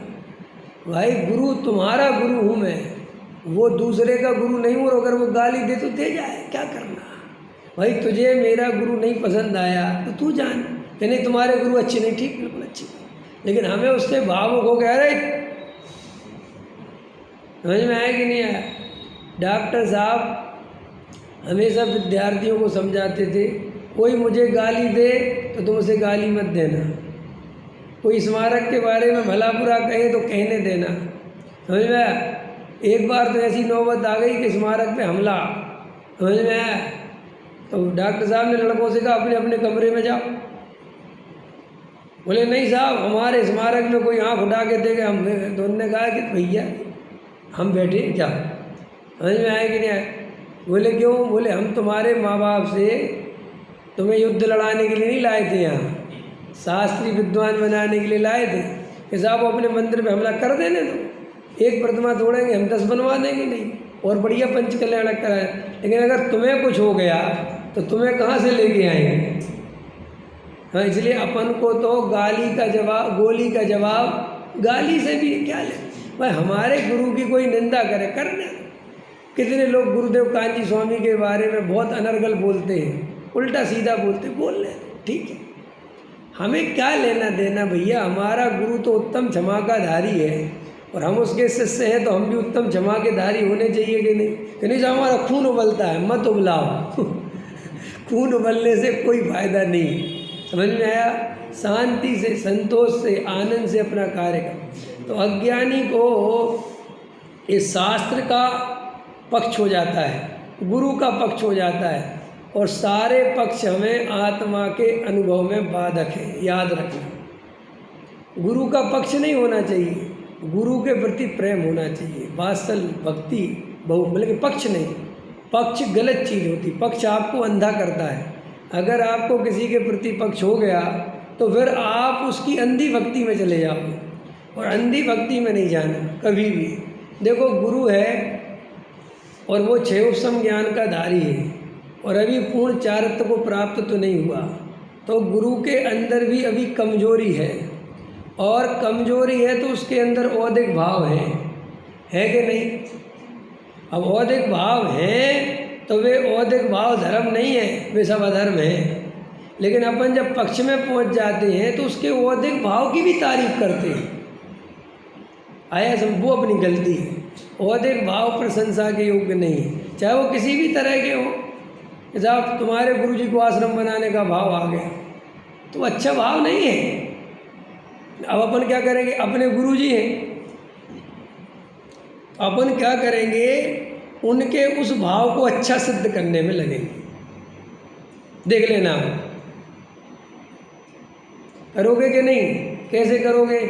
भाई गुरु तुम्हारा गुरु हूँ मैं, वो दूसरे का गुरु नहीं हूँ, और अगर वो गाली दे तो दे जाए, क्या करना। भाई तुझे मेरा गुरु नहीं पसंद आया तो तू जान कि नहीं तुम्हारे गुरु अच्छे नहीं, ठीक बिल्कुल अच्छी, लेकिन हमें उससे भावुक हो गया, अरे समझ में आया कि नहीं आया? डॉक्टर साहब हमेशा विद्यार्थियों को समझाते थे, कोई मुझे गाली दे तो तुम उसे गाली मत देना, कोई स्मारक के बारे में भला बुरा कहे तो कहने देना। समझ में आया? एक बार तो ऐसी नौबत आ गई कि स्मारक पे हमला। समझ में आया? तो डॉक्टर साहब ने लड़कों से कहा अपने अपने कमरे में जाओ। बोले नहीं साहब, हमारे स्मारक में कोई आँख उठा के देगा हम। तो उन्होंने कहा कि भैया हम बैठे क्या? समझ में आया कि नहीं आया? बोले क्यों? बोले हम तुम्हारे माँ बाप से तुम्हें युद्ध लड़ाने के लिए नहीं लाए थे, यहाँ शास्त्री विद्वान बनाने के लिए लाए थे कि साहब अपने मंदिर पे हमला कर देने दो, एक प्रतिमा तोड़ेंगे हम 10 बनवा देंगे, नहीं और बढ़िया पंच कल्याण कराए। लेकिन अगर तुम्हें कुछ हो गया तो तुम्हें कहाँ से लेके आएंगे? हाँ, इसलिए अपन को तो गाली का जवाब, गोली का जवाब गाली से भी क्या ले। भाई हमारे गुरु की कोई निंदा करे, करने। कितने लोग गुरुदेव कांची स्वामी के बारे में बहुत अनर्गल बोलते हैं, उल्टा सीधा बोलते, बोल रहे ठीक है, हमें क्या लेना देना भैया। हमारा गुरु तो उत्तम क्षमा का धारी है और हम उसके शिष्य हैं, तो हम भी उत्तम क्षमा के धारी होने चाहिए कि नहीं? कि नहीं? जो हमारा खून उबलता है मत उबलाओ खून उबलने से कोई फायदा नहीं। समझ में आया? शांति से, संतोष से, आनंद से अपना कार्य करो। तो अज्ञानी को इस शास्त्र का पक्ष हो जाता है, गुरु का पक्ष हो जाता है, और सारे पक्ष हमें आत्मा के अनुभव में बाधक है, याद रखना। गुरु का पक्ष नहीं होना चाहिए, गुरु के प्रति प्रेम होना चाहिए, वात्सल्य, भक्ति, मतलब पक्ष नहीं। पक्ष गलत चीज़ होती, पक्ष आपको अंधा करता है। अगर आपको किसी के प्रति पक्ष हो गया तो फिर आप उसकी अंधी भक्ति में चले जाओगे, और अंधी भक्ति में नहीं जाना कभी भी। देखो गुरु है और वो 6 उपसम ज्ञान का धारी है और अभी पूर्ण चारित्र को प्राप्त तो नहीं हुआ, तो गुरु के अंदर भी अभी कमजोरी है, और कमजोरी है तो उसके अंदर औदिक भाव है कि नहीं? अब औदिक भाव है तो वे औदिक भाव धर्म नहीं है, वे सब अधर्म है। लेकिन अपन जब पक्ष में पहुंच जाते हैं तो उसके औदिक भाव की भी तारीफ करते हैं। आया सब, वो अपनी गलती है। औदिक भाव प्रशंसा के योग्य नहीं है, चाहे वो किसी भी तरह के हो। जब तुम्हारे गुरु जी को आश्रम बनाने का भाव आ गया तो अच्छा भाव नहीं है। अब अपन क्या करेंगे? अपने गुरु जी हैं, अपन क्या करेंगे? उनके उस भाव को अच्छा सिद्ध करने में लगेंगे। देख लेना, करोगे कि नहीं? कैसे करोगे?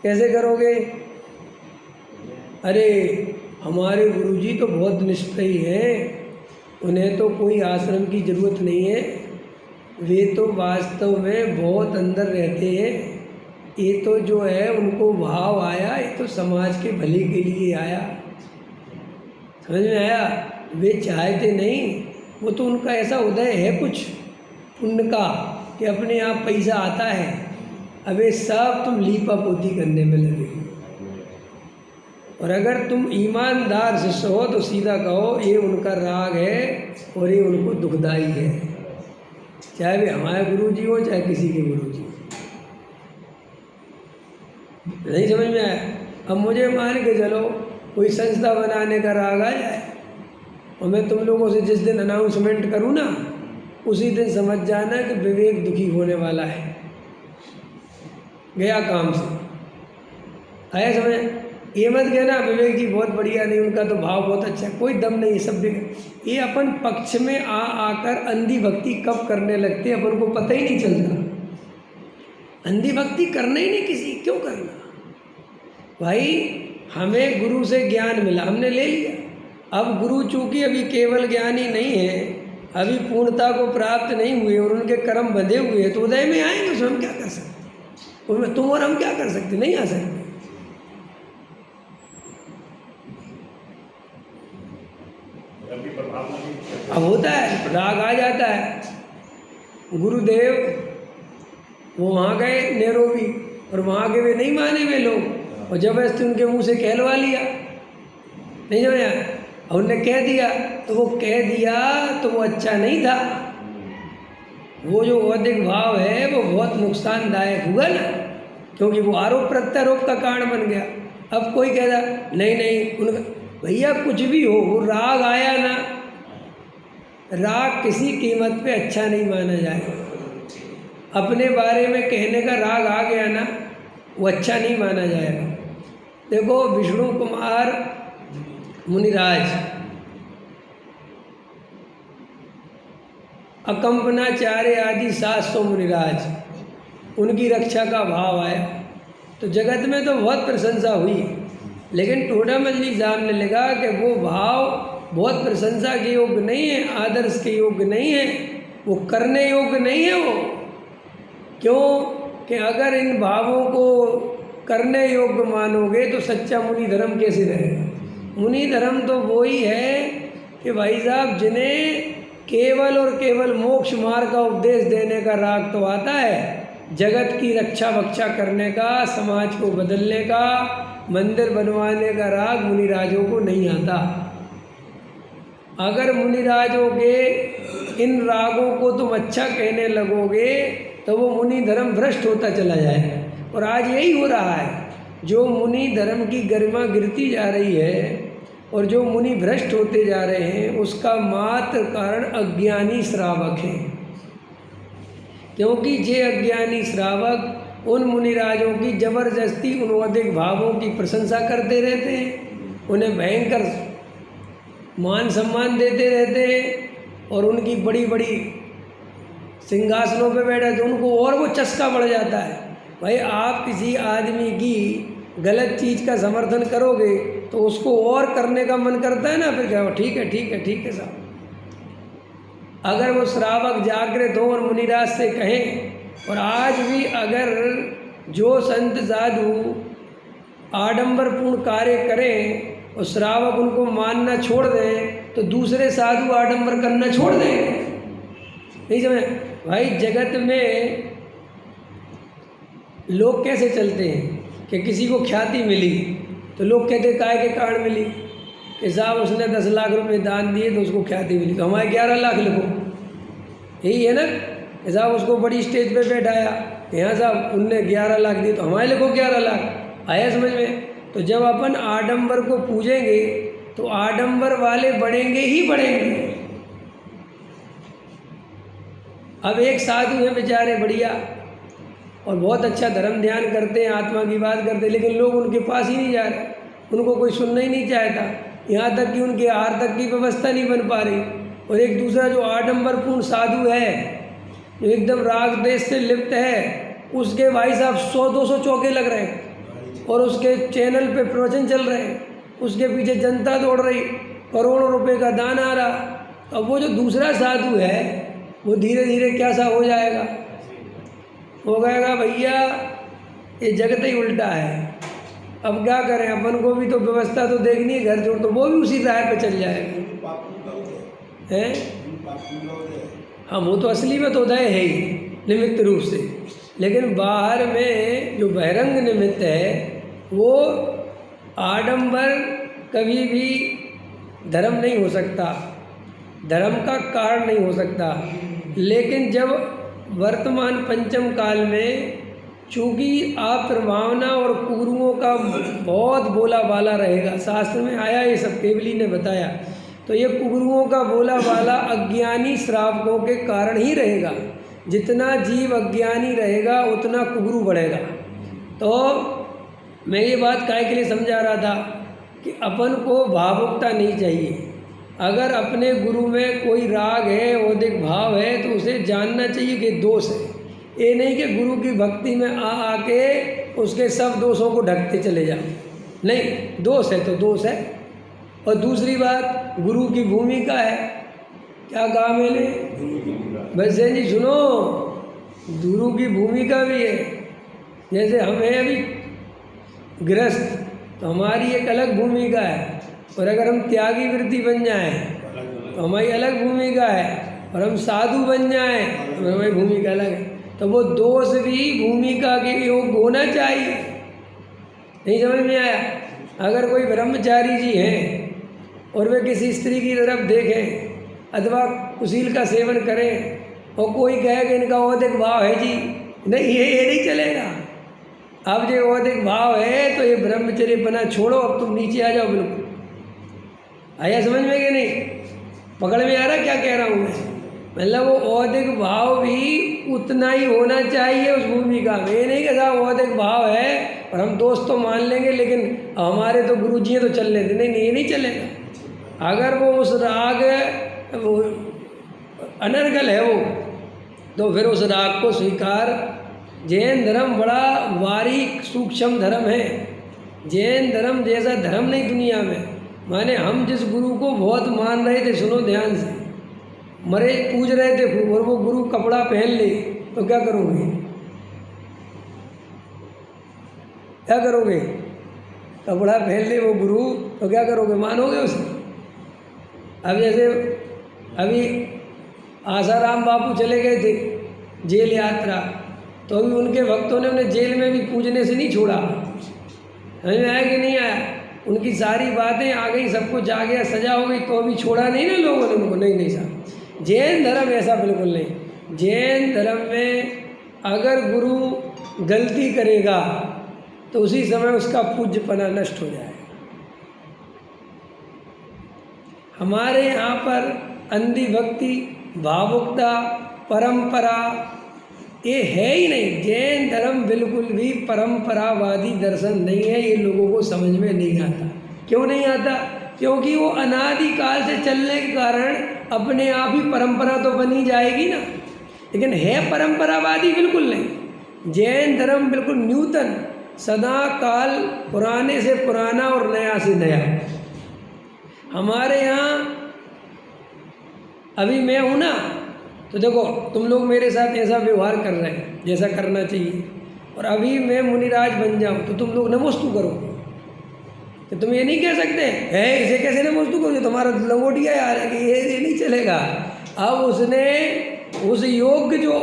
कैसे करोगे? अरे हमारे गुरुजी तो बहुत निष्ठयी हैं, उन्हें तो कोई आश्रम की ज़रूरत नहीं है, वे तो वास्तव में बहुत अंदर रहते हैं। ये तो जो है उनको भाव आया, ये तो समाज के भले के लिए आया। समझ में आया? वे चाहते नहीं, वो तो उनका ऐसा उदय है कुछ पुण्य का कि अपने आप पैसा आता है। अब ये सब तुम लीपा पोती करने में लगे हो। और अगर तुम ईमानदार शिष्य हो तो सीधा कहो ये उनका राग है और ये उनको दुखदाई है, चाहे वे हमारे गुरु जी हो चाहे किसी के गुरु जी। नहीं समझ में आया? अब मुझे मान के चलो कोई संस्था बनाने का राग आ जाए और मैं तुम लोगों से जिस दिन अनाउंसमेंट करूँ ना, उसी दिन समझ जाना कि विवेक दुखी होने वाला है, गया काम से। आया समझ? ये मत कहना विवेक जी बहुत बढ़िया, नहीं उनका तो भाव बहुत अच्छा है, कोई दम नहीं, सब ये अपन पक्ष में आकर अंधी भक्ति कब करने लगते अपन को पता ही नहीं चलता। अंधी भक्ति करना ही नहीं किसी, क्यों करना भाई? हमें गुरु से ज्ञान मिला, हमने ले लिया। अब गुरु चूंकि अभी केवल ज्ञानी नहीं है, अभी पूर्णता को प्राप्त नहीं हुए और उनके कर्म बंधे हुए हैं, तो उदय में आएंगे, उसमें हम क्या कर सकते? उसमें तुम और हम क्या कर सकते? नहीं आ सकते। अब होता है, राग आ जाता है। गुरुदेव वो वहाँ गए नैरोबी, और वहाँ के वे नहीं माने वे लोग, और जबरदस्ती उनके मुंह से कहलवा लिया, नहीं समझा? और उनने कह दिया तो वो कह दिया तो वो अच्छा नहीं था। वो जो औदिक भाव है वो बहुत नुकसानदायक हुआ ना, क्योंकि वो आरोप प्रत्यारोप का कारण बन गया। अब कोई कहता नहीं नहीं उनका, भैया कुछ भी हो, वो राग आया ना, राग किसी कीमत पे अच्छा नहीं माना जाएगा। अपने बारे में कहने का राग आ गया ना, वो अच्छा नहीं माना जाएगा। देखो विष्णु कुमार मुनिराज, अकंपनाचार्य आदि 700 मुनिराज, उनकी रक्षा का भाव आया तो जगत में तो बहुत प्रशंसा हुई, लेकिन टोडामल जी साहब ने लिखा कि वो भाव बहुत प्रशंसा के योग्य नहीं है, आदर्श के योग्य नहीं है, वो करने योग्य नहीं है। वो क्यों कि अगर इन भावों को करने योग्य मानोगे तो सच्चा मुनि धर्म कैसे रहेगा। मुनि धर्म तो वही है कि भाई साहब जिन्हें केवल और केवल मोक्ष मार्ग का उपदेश देने का राग तो आता है, जगत की रक्षा बक्षा करने का, समाज को बदलने का, मंदिर बनवाने का राग मुनिराजों को नहीं आता। अगर मुनिराजों के इन रागों को तुम अच्छा कहने लगोगे तो वो मुनि धर्म भ्रष्ट होता चला जाएगा। और आज यही हो रहा है, जो मुनि धर्म की गरिमा गिरती जा रही है और जो मुनि भ्रष्ट होते जा रहे हैं, उसका मात्र कारण अज्ञानी श्रावक हैं। क्योंकि जे अज्ञानी श्रावक उन मुनिराजों की जबरदस्ती उन अधिक भावों की प्रशंसा करते रहते हैं, उन्हें भयंकर मान सम्मान देते रहते हैं और उनकी बड़ी बड़ी सिंहासनों पे बैठे तो उनको और वो चस्का बढ़ जाता है। भाई आप किसी आदमी की गलत चीज़ का समर्थन करोगे तो उसको और करने का मन करता है ना, फिर क्या हो, ठीक है ठीक है ठीक है साहब। अगर वो श्रावक जागृत हो और मुनिराज से कहें, और आज भी अगर जो संत साधु आडंबरपूर्ण कार्य करें और श्रावक उनको मानना छोड़ दें तो दूसरे साधु आडंबर करना छोड़ देंगे। नहीं समझ भाई, जगत में लोग कैसे चलते हैं कि किसी को ख्याति मिली तो लोग कहते काय के कारण मिली कि साहब उसने 10 लाख रुपए दान दिए तो उसको ख्याति मिली, तो हमारे 11 लाख लिखो। यही है ना कि साहब उसको बड़ी स्टेज पे बैठाया, यहाँ साहब उनने 11 लाख दिए तो हमारे लिखो 11 लाख। आया समझ में? तो जब अपन आडंबर को पूजेंगे तो आडंबर वाले बढ़ेंगे ही बढ़ेंगे। अब एक साधु हैं बेचारे बढ़िया और बहुत अच्छा धर्म ध्यान करते हैं, आत्मा की बात करते हैं, लेकिन लोग उनके पास ही नहीं जा रहे, उनको कोई सुनना ही नहीं चाहता। यहाँ तक कि उनके आहार तक की व्यवस्था नहीं बन पा रही। और एक दूसरा जो आडंबरपूर्ण साधु है, जो एकदम राग देश से लिप्त है, उसके भाई साहब 100-200 चौके लग रहे हैं और उसके चैनल पे प्रवचन चल रहे हैं, उसके पीछे जनता दौड़ रही, करोड़ों रुपए का दान आ रहा। अब वो जो दूसरा साधु है वो धीरे धीरे क्या सा हो जाएगा, हो गएगा भैया ये जगत ही उल्टा है। अब क्या करें, अपन को भी तो व्यवस्था तो देखनी है, घर जोड़, तो वो भी उसी राह पे चल जाएगा हैं। हाँ वो तो असली में तो उदय है ही निमित्त रूप से, लेकिन बाहर में जो बहिरंग निमित्त है वो आडंबर कभी भी धर्म नहीं हो सकता, धर्म का कारण नहीं हो सकता। लेकिन जब वर्तमान पंचम काल में चूँकि आप प्रभावना और कुगुरुओं का बहुत बोला बाला रहेगा, शास्त्र में आया ये सब, केवली ने बताया, तो ये कुगुरुओं का बोला बाला अज्ञानी श्रावकों के कारण ही रहेगा। जितना जीव अज्ञानी रहेगा उतना कुगुरु बढ़ेगा। तो मैं ये बात काहे के लिए समझा रहा था कि अपन को भावुकता नहीं चाहिए। अगर अपने गुरु में कोई राग है, औदिक भाव है, तो उसे जानना चाहिए कि दोष है। ये नहीं कि गुरु की भक्ति में आके उसके सब दोषों को ढकते चले जाओ, नहीं, दोष है तो दोष है। और दूसरी बात, गुरु की भूमिका है, क्या कहा मैंने वैसे जी, सुनो, गुरु की भूमिका भी है। जैसे हमें अभी गृहस्थ, तो हमारी एक अलग भूमिका है, और अगर हम त्यागी वृत्ति बन जाएं तो हमारी अलग भूमिका है, और हम साधु बन जाएं तो हमारी भूमिका अलग है। तो वो दोष भी भूमिका के योग होना चाहिए। नहीं समझ में आया? अगर कोई ब्रह्मचारी जी हैं और वे किसी स्त्री की तरफ देखें अथवा कुशील का सेवन करें और कोई कहे कि इनका औदिक भाव है जी, नहीं, ये नहीं चलेगा। अब जो औदिक भाव है तो ये ब्रह्मचर्य बना छोड़ो, अब तुम नीचे आ जाओ बिल्कुल। आया समझ में कि नहीं? पकड़ में आ रहा क्या कह रहा हूँ मैं? मतलब वो औदिक भाव भी उतना ही होना चाहिए उस भूमिका में। ये नहीं कि साहब औदिक भाव है और हम दोस्त तो मान लेंगे लेकिन हमारे तो गुरु जी हैं तो चल लेते, नहीं नहीं, ये नहीं चलेगा। अगर वो उस राग वो अनर्गल है वो, तो फिर उस राग को स्वीकार। जैन धर्म बड़ा बारीक सूक्ष्म धर्म है। जैन धर्म जैसा धर्म नहीं दुनिया में। माने हम जिस गुरु को बहुत मान रहे थे, सुनो ध्यान से, मरे पूज रहे थे खूब, और वो गुरु कपड़ा पहन ले तो क्या करोगे? क्या करोगे? कपड़ा पहन ले वो गुरु तो क्या करोगे? मानोगे उसे? अब जैसे अभी आसाराम बापू चले गए थे जेल यात्रा, तो अभी उनके भक्तों ने उन्हें जेल में भी पूजने से नहीं छोड़ा। समझ में आया कि नहीं आया? उनकी सारी बातें आ गई, सब कुछ आ गया, सजा हो गई, तो अभी छोड़ा नहीं ना लोगों ने उनको। नहीं नहीं साहब, जैन धर्म ऐसा बिल्कुल नहीं। जैन धर्म में अगर गुरु गलती करेगा तो उसी समय उसका पूज्यपना नष्ट हो जाएगा। हमारे यहाँ पर अंधी भक्ति, भावुकता, परंपरा ये है ही नहीं। जैन धर्म बिल्कुल भी परंपरावादी दर्शन नहीं है। ये लोगों को समझ में नहीं आता। क्यों नहीं आता? क्योंकि वो अनादिकाल से चलने के कारण अपने आप ही परंपरा तो बनी जाएगी ना, लेकिन है परंपरावादी बिल्कुल नहीं। जैन धर्म बिल्कुल न्यूतन, सदा काल पुराने से पुराना और नया से नया। हमारे यहाँ अभी मैं हूँ ना, तो देखो तुम लोग मेरे साथ ऐसा व्यवहार कर रहे हैं जैसा करना चाहिए, और अभी मैं मुनिराज बन जाऊँ तो तुम लोग नमोस्तु करो। तो तुम ये नहीं कह सकते है इसे कैसे नमोस्तु करो, तुम्हारा लंगोटिया यार है कि ये नहीं चलेगा। अब उसने उस योग्य जो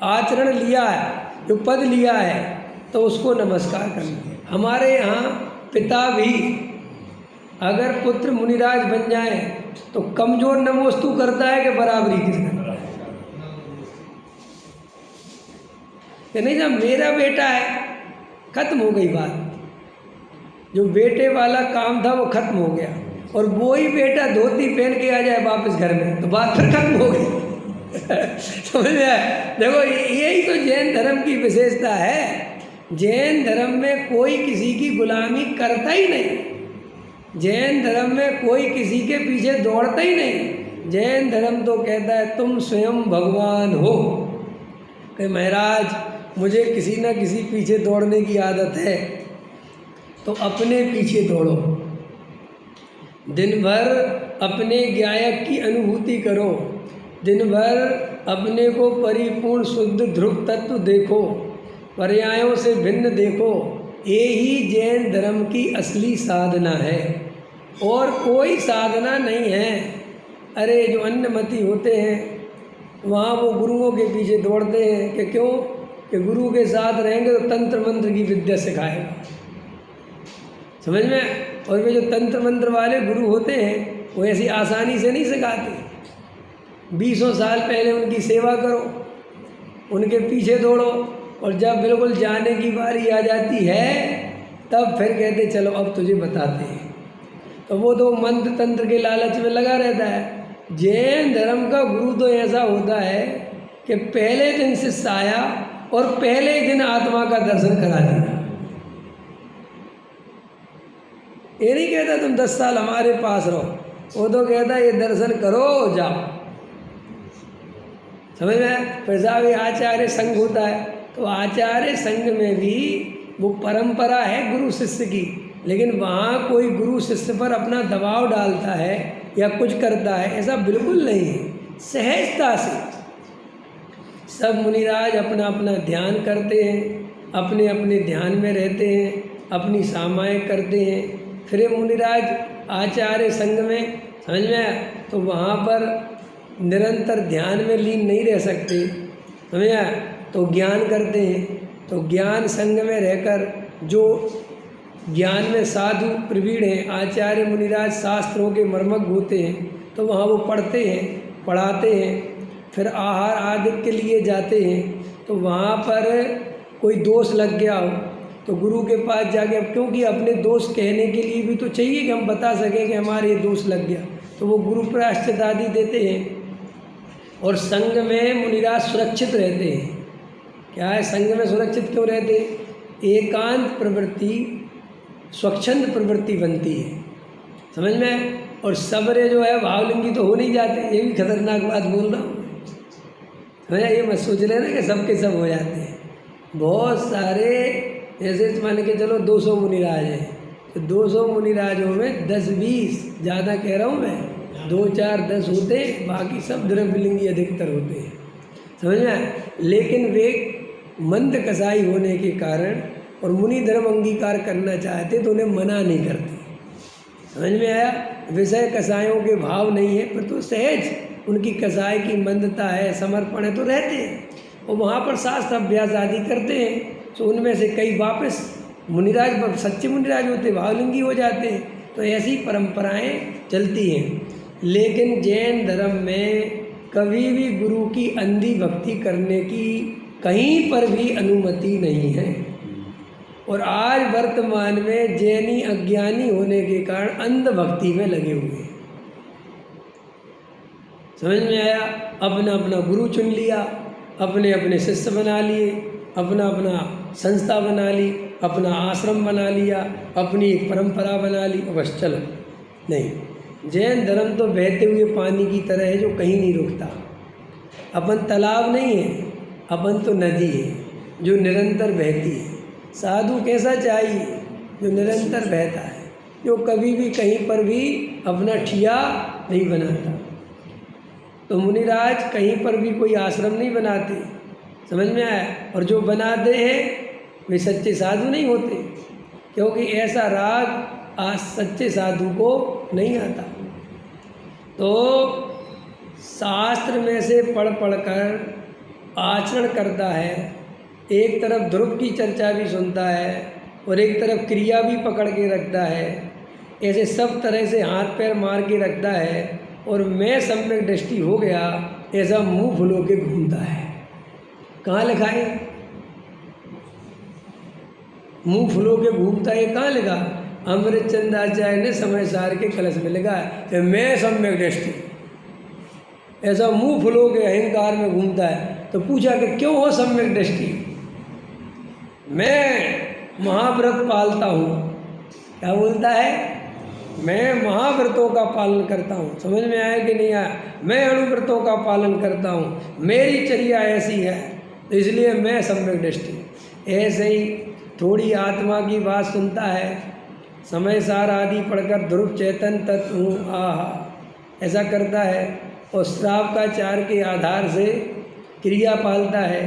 आचरण लिया है, जो पद लिया है, तो उसको नमस्कार करना। हमारे यहाँ पिता भी अगर पुत्र मुनिराज बन जाए तो कमजोर नमोस्तु करता है कि बराबरी किस करता है? कि नहीं साहब मेरा बेटा है, खत्म हो गई बात। जो बेटे वाला काम था वो खत्म हो गया, और वो ही बेटा धोती पहन के आ जाए वापस घर में तो बात फिर खत्म हो गई। समझ में आया? देखो यही तो जैन धर्म की विशेषता है। जैन धर्म में कोई किसी की गुलामी करता ही नहीं। जैन धर्म में कोई किसी के पीछे दौड़ता ही नहीं। जैन धर्म तो कहता है तुम स्वयं भगवान हो। कि महाराज मुझे किसी न किसी पीछे दौड़ने की आदत है, तो अपने पीछे दौड़ो। दिन भर अपने गायक की अनुभूति करो। दिन भर अपने को परिपूर्ण शुद्ध ध्रुव तत्व देखो, पर्यायों से भिन्न देखो। ये ही जैन धर्म की असली साधना है, और कोई साधना नहीं है। अरे जो अन्नमति होते हैं वहाँ वो गुरुओं के पीछे दौड़ते हैं कि क्यों? कि गुरु के साथ रहेंगे तो तंत्र मंत्र की विद्या सिखाएगा। समझ में? और वे जो तंत्र मंत्र वाले गुरु होते हैं वो ऐसी आसानी से नहीं सिखाते। 20 साल पहले उनकी सेवा करो, उनके पीछे दौड़ो, और जब बिल्कुल जाने की बारी आ जाती है तब फिर कहते चलो अब तुझे बताते हैं। तो वो तो मंत्र तंत्र के लालच में लगा रहता है। जैन धर्म का गुरु तो ऐसा होता है कि पहले दिन शिष्य आया और पहले दिन आत्मा का दर्शन करा दिया। ये नहीं कहता तुम 10 साल हमारे पास रहो, वो तो कहता ये दर्शन करो जाओ। समझ में? फिर साहब आचार्य संघ होता है, तो आचार्य संघ में भी वो परंपरा है गुरु शिष्य की, लेकिन वहाँ कोई गुरु शिष्य पर अपना दबाव डालता है या कुछ करता है, ऐसा बिल्कुल नहीं है। सहजता से सब मुनिराज अपना अपना ध्यान करते हैं, अपने अपने ध्यान में रहते हैं, अपनी सामाएँ करते हैं। फिर मुनिराज आचार्य संघ में, समझ में, तो वहाँ पर निरंतर ध्यान में लीन नहीं रह सकते। समझ में? तो ज्ञान करते हैं। तो ज्ञान संघ में रहकर जो ज्ञान में साधु प्रवीण हैं, आचार्य मुनिराज शास्त्रों के मर्मज्ञ होते हैं, तो वहाँ वो पढ़ते हैं, पढ़ाते हैं। फिर आहार आदि के लिए जाते हैं, तो वहाँ पर कोई दोष लग गया हो तो गुरु के पास जाके, अब क्योंकि अपने दोष कहने के लिए भी तो चाहिए कि हम बता सकें कि हमारे ये दोष लग गया, तो वो गुरु प्रायश्चित आदि देते हैं। और संग में मुनिराज सुरक्षित रहते हैं। क्या है, संग में सुरक्षित क्यों रहते हैं? एकांत प्रवृत्ति स्वच्छंद प्रवृत्ति बनती है, समझ में। और सबरे जो है भावलिंगी तो हो नहीं जाते, ये भी खतरनाक बात बोल रहा हूँ, समझा। ये मत सोच लेना कि सबके सब हो जाते हैं। बहुत सारे, जैसे मान के चलो 200 मुनिराज हैं, तो 200 मुनिराजों में 10-20, ज़्यादा कह रहा हूँ मैं, 2-4-10 होते हैं, बाकी सब द्रव्यलिंगी अधिकतर होते हैं, समझ में। लेकिन वे मंद कसाई होने के कारण और मुनि धर्म अंगीकार करना चाहते तो उन्हें मना नहीं करते, समझ में आया। विषय कसायों के भाव नहीं है, पर तो सहज उनकी कसाई की मंदता है, समर्पण है, तो रहते हैं। और वहाँ पर शास्त्र अभ्यास आदि करते हैं, तो उनमें से कई वापस मुनिराज, सच्चे मुनिराज होते, भावलिंगी हो जाते हैं। तो ऐसी परंपराएं चलती हैं। लेकिन जैन धर्म में कभी भी गुरु की अंधी भक्ति करने की कहीं पर भी अनुमति नहीं है। और आज वर्तमान में जैनी अज्ञानी होने के कारण अंध भक्ति में लगे हुए हैं, समझ में आया। अपना अपना गुरु चुन लिया, अपने अपने शिष्य बना लिए, अपना अपना संस्था बना ली, अपना आश्रम बना लिया, अपनी एक परंपरा बना ली, बस चलो। नहीं, जैन धर्म तो बहते हुए पानी की तरह है जो कहीं नहीं रुकता। अपन तालाब नहीं है, अपन तो नदी है जो निरंतर बहती है। साधु कैसा चाहिए? जो निरंतर बहता है, जो कभी भी कहीं पर भी अपना ठिया नहीं बनाता। तो मुनिराज कहीं पर भी कोई आश्रम नहीं बनाते, समझ में आया। और जो बनाते हैं वे सच्चे साधु नहीं होते, क्योंकि ऐसा राग आज सच्चे साधु को नहीं आता। तो शास्त्र में से पढ़ कर आचरण करता है, एक तरफ ध्रुव की चर्चा भी सुनता है और एक तरफ क्रिया भी पकड़ के रखता है, ऐसे सब तरह से हाथ पैर मार के रखता है। और मैं सम्यक दृष्टि हो गया ऐसा मुंह फुलो के घूमता है। कहाँ लिखा है? मुंह फुलो के घूमता है, कहाँ लिखा? अमृत चंदाचार्य ने समय सार के कलश में लिखा है कि मैं सम्यक दृष्टि, ऐसा मुंह फुलो के अहंकार में घूमता है। तो पूछा कि क्यों हो सम्यक दृष्टि? मैं महाव्रत पालता हूँ। क्या बोलता है? मैं महाव्रतों का पालन करता हूँ। समझ में आया कि नहीं आया? मैं अणुव्रतों का पालन करता हूँ, मेरी चर्या ऐसी है, तो इसलिए मैं सम्यक दृष्टि। ऐसे ही थोड़ी आत्मा की बात सुनता है, समय सार आदि पढ़कर ध्रुव चेतन तत्व हूँ, आहा, ऐसा करता है। और श्रावकाचार के आधार से क्रिया पालता है,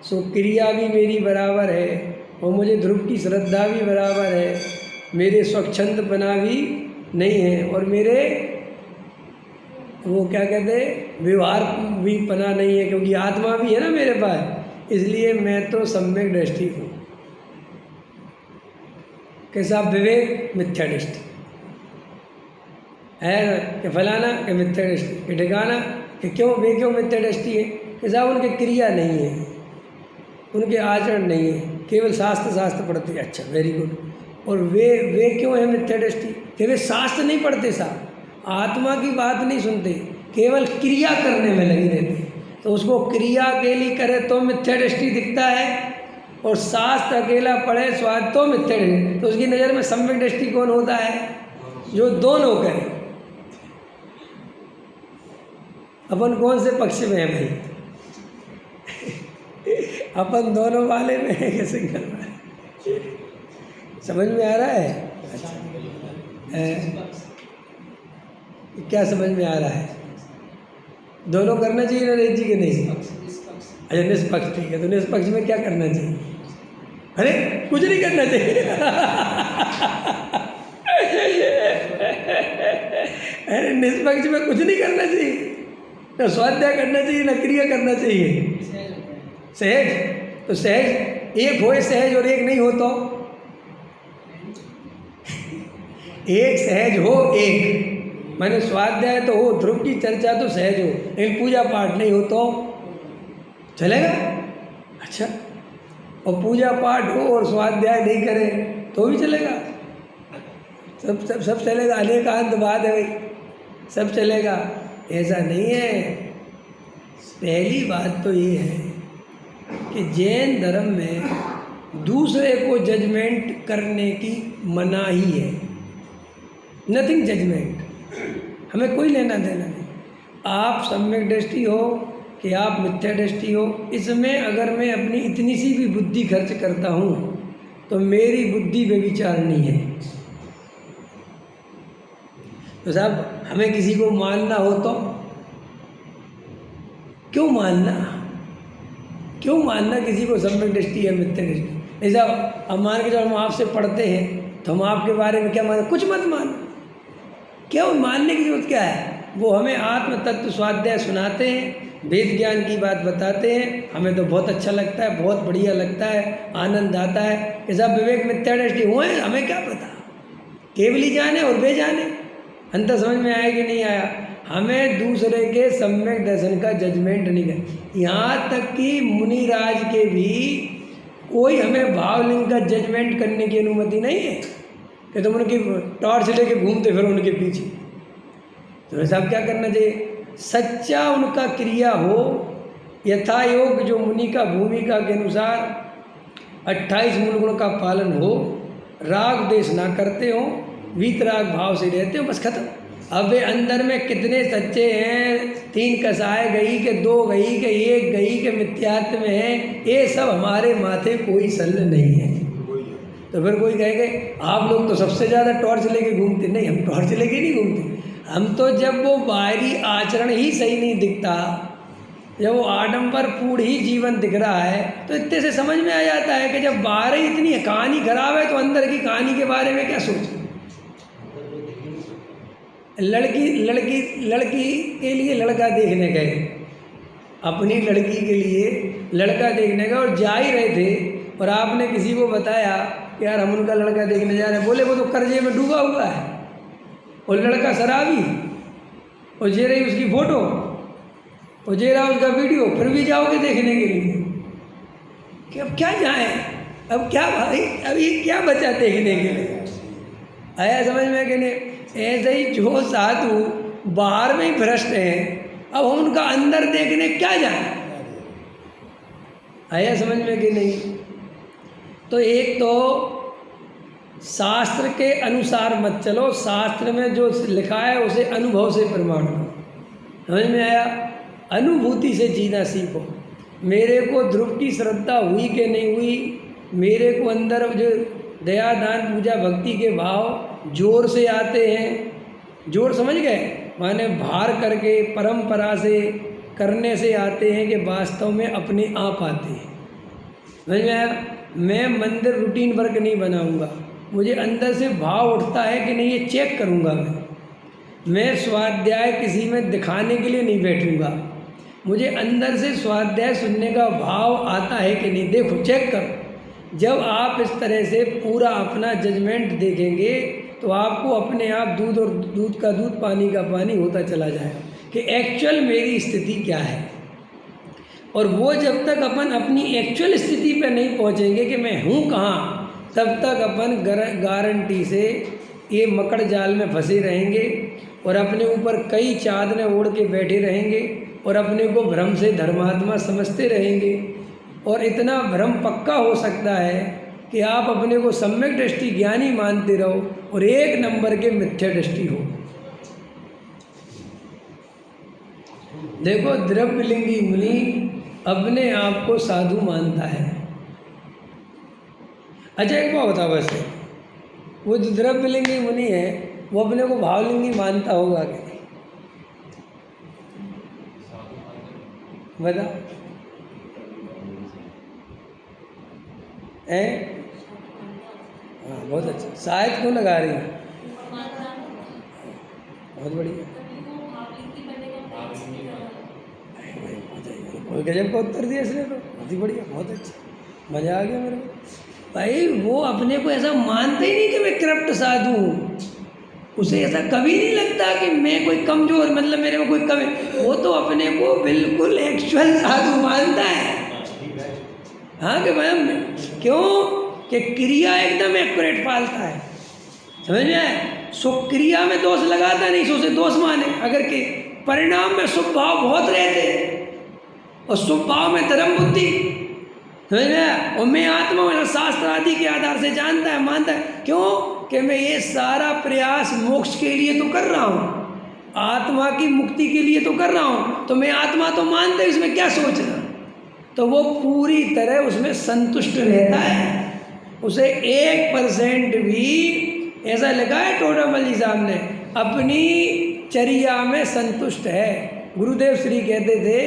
सो क्रिया भी मेरी बराबर है और मुझे ध्रुव की श्रद्धा भी बराबर है, मेरे स्वच्छंद बना भी नहीं है और मेरे वो क्या कहते हैं व्यवहार भी पना नहीं है, क्योंकि आत्मा भी है ना मेरे पास, इसलिए मैं तो सम्यक दृष्टि हूँ। कैसा? विवेक मिथ्या दृष्टि है ना, कि फलाना कि मिथ्या दृष्टि, कि ठिकाना कि क्यों वे क्यों मिथ्या दृष्टि है? कि साहब उनके क्रिया नहीं है, उनके आचरण नहीं है, केवल शास्त्र पढ़ते हैं। अच्छा, वेरी गुड। और वे क्यों है मिथ्या दृष्टि? कि वे शास्त्र नहीं पढ़ते साहब, आत्मा की बात नहीं सुनते, केवल क्रिया करने में लगी रहते। तो उसको क्रिया अकेली करे तो मिथ्या दृष्टि दिखता है, और शास्त्र अकेला पढ़े स्वाद तो मिथ्या दृष्टि। तो उसकी नज़र में सम्यक दृष्टि कौन होता है? जो दोनों करे। अपन कौन से पक्ष में है भाई? अपन दोनों वाले में है कि सिंगल वाले? समझ में आ रहा है? क्या समझ में आ रहा है? दोनों करना चाहिए नरेश जी के नहीं? अच्छा, निष्पक्ष, ठीक है। तो निष्पक्ष में क्या करना चाहिए? अरे कुछ नहीं करना चाहिए। अरे निष्पक्ष में कुछ नहीं करना चाहिए, न स्वाध्याय करना चाहिए, न क्रिया करना चाहिए। सहज, तो सहज एक हो, सहज और एक नहीं हो तो एक सहज हो, एक मैंने स्वाध्याय तो हो, ध्रुव की चर्चा तो सहज हो, लेकिन पूजा पाठ नहीं हो तो चलेगा? अच्छा, और पूजा पाठ हो और स्वाध्याय नहीं करे तो भी चलेगा, सब चलेगा, अनेकांतवाद है भाई, सब चलेगा, ऐसा नहीं है। पहली बात तो ये है कि जैन धर्म में दूसरे को जजमेंट करने की मनाही है, नथिंग जजमेंट, हमें कोई लेना देना नहीं। आप सम्यक दृष्टि हो कि आप मिथ्या दृष्टि हो, इसमें अगर मैं अपनी इतनी सी भी बुद्धि खर्च करता हूँ तो मेरी बुद्धि व्यभिचारिणी है। तो साहब हमें किसी को मानना हो तो क्यों मानना किसी को सम्यक दृष्टि है मिथ्या दृष्टि? नहीं साहब, अब मान के जब हम आपसे पढ़ते हैं तो हम आपके बारे में क्या माने? कुछ मत मानो, क्यों मानने की जरूरत क्या है? वो हमें आत्म तत्व स्वाध्याय सुनाते हैं, वेद ज्ञान की बात बताते हैं, हमें तो बहुत अच्छा लगता है, बहुत बढ़िया लगता है, आनंद आता है। ये सब विवेक मिथ्या दृष्टि हुए, हमें क्या पता, केवली जाने और वे जाने, अंतर समझ में आया कि नहीं आया। हमें दूसरे के सम्यक दर्शन का जजमेंट नहीं कर, यहाँ तक कि मुनिराज के भी कोई हमें भावलिंग का जजमेंट करने की अनुमति नहीं है कि तुम उनकी टॉर्च लेके घूमते फिरो उनके पीछे। तो साहब क्या करना चाहिए? सच्चा उनका क्रिया हो, यथा योग जो मुनि का भूमिका के अनुसार 28 मूल गुण का पालन हो, राग देश ना करते हो, वीतराग भाव से रहते हो, बस खत्म। अब वे अंदर में कितने सच्चे हैं, 3 कसाए गई के 2 गई के 1 गई के मिथ्यात्व में है, ये सब हमारे माथे कोई सल नहीं है। तो फिर कोई कहेगा आप लोग तो सबसे ज़्यादा टॉर्च लेके घूमते। नहीं, हम टॉर्च लेके नहीं घूमते, हम तो जब वो बाहरी आचरण ही सही नहीं दिखता, जब वो आडंबरपूर्ण ही जीवन दिख रहा है, तो इतने से समझ में आ जाता है कि जब बाहर ही इतनी कहानी खराब है तो अंदर की कहानी के बारे में क्या सोचें। लड़की के लिए लड़का देखने गए, अपनी लड़की के लिए लड़का देखने गए और जा ही रहे थे, और आपने किसी को बताया कि यार हम उनका लड़का देखने जा रहे हैं, बोले वो तो कर्जे में डूबा हुआ है और लड़का शराबी, और जे रही उसकी फ़ोटो और जे रहा उसका वीडियो, फिर भी जाओगे देखने के लिए कि अब क्या जाएं, अब क्या भाई, अब ये क्या बचा देखने के लिए? आया समझ में कि नहीं? ऐसे ही जो साधु बाहर में ही भ्रष्ट हैं, अब हम उनका अंदर देखने क्या जाएं? आया समझ में कि नहीं? तो एक तो शास्त्र के अनुसार मत चलो, शास्त्र में जो लिखा है उसे अनुभव से प्रमाण करो। समझ में आया? अनुभूति से जीना सीखो। मेरे को ध्रुव की श्रद्धा हुई कि नहीं हुई, मेरे को अंदर जो दया दान पूजा भक्ति के भाव जोर से आते हैं, जोर समझ गए, माने भार करके परंपरा से करने से आते हैं कि वास्तव में अपने आप आते हैं। समझ में आया? मैं मंदिर रूटीन वर्क नहीं बनाऊंगा, मुझे अंदर से भाव उठता है कि नहीं, ये चेक करूंगा। मैं स्वाध्याय किसी में दिखाने के लिए नहीं बैठूंगा, मुझे अंदर से स्वाध्याय सुनने का भाव आता है कि नहीं, देखो चेक करो। जब आप इस तरह से पूरा अपना जजमेंट देखेंगे तो आपको अपने आप दूध और दूध का दूध पानी का पानी होता चला जाएगा कि एक्चुअल मेरी स्थिति क्या है। और वो जब तक अपन अपनी एक्चुअल स्थिति पे नहीं पहुंचेंगे कि मैं हूँ कहाँ, तब तक अपन गारंटी से ये मकड़ जाल में फंसे रहेंगे और अपने ऊपर कई चादरें ओढ़ के बैठे रहेंगे और अपने को भ्रम से धर्मात्मा समझते रहेंगे। और इतना भ्रम पक्का हो सकता है कि आप अपने को सम्यक दृष्टि ज्ञानी मानते रहो और 1 नंबर के मिथ्या दृष्टि हो। देखो, द्रव्यलिंगी मुनि अपने आप को साधु मानता है। अच्छा एक बात बताओ, वैसे वो जो द्रव्यलिंगी मुनि है वो अपने को भावलिंगी मानता होगा क्या? बता है? हाँ, बहुत अच्छा, शायद क्यों लगा रही है? बहुत बढ़िया, कोई गजब का उत्तर दिया इसने, तो बहुत ही बढ़िया, बहुत अच्छा, मज़ा आ गया मेरे को। भाई वो अपने को ऐसा मानते ही नहीं कि मैं करप्ट साधु हूँ, उसे ऐसा कभी नहीं लगता कि मैं कोई कमज़ोर, मतलब मेरे में कोई कमी, वो तो अपने को बिल्कुल एक्चुअल साधु मानता है। हाँ कि मैम क्यों कि क्रिया एकदम एक्यूरेट पालता है, समझ में आए। सो क्रिया में दोष लगाता नहीं, सो उसे दोष माने। अगर के परिणाम में शुभ भाव बहुत रहते हैं और शुभ भाव में धर्म बुद्धि, समझ में आया। और मैं आत्मा में शास्त्र आदि के आधार से जानता है, मानता है, क्यों कि मैं ये सारा प्रयास मोक्ष के लिए तो कर रहा हूँ, आत्मा की मुक्ति के लिए तो कर रहा हूँ, तो मैं आत्मा तो मानता है, इसमें क्या सोचना। तो वो पूरी तरह उसमें संतुष्ट रहता है, उसे 1% भी, ऐसा लगा है टोडामल जी साहब ने, अपनी चर्या में संतुष्ट है। गुरुदेव श्री कहते थे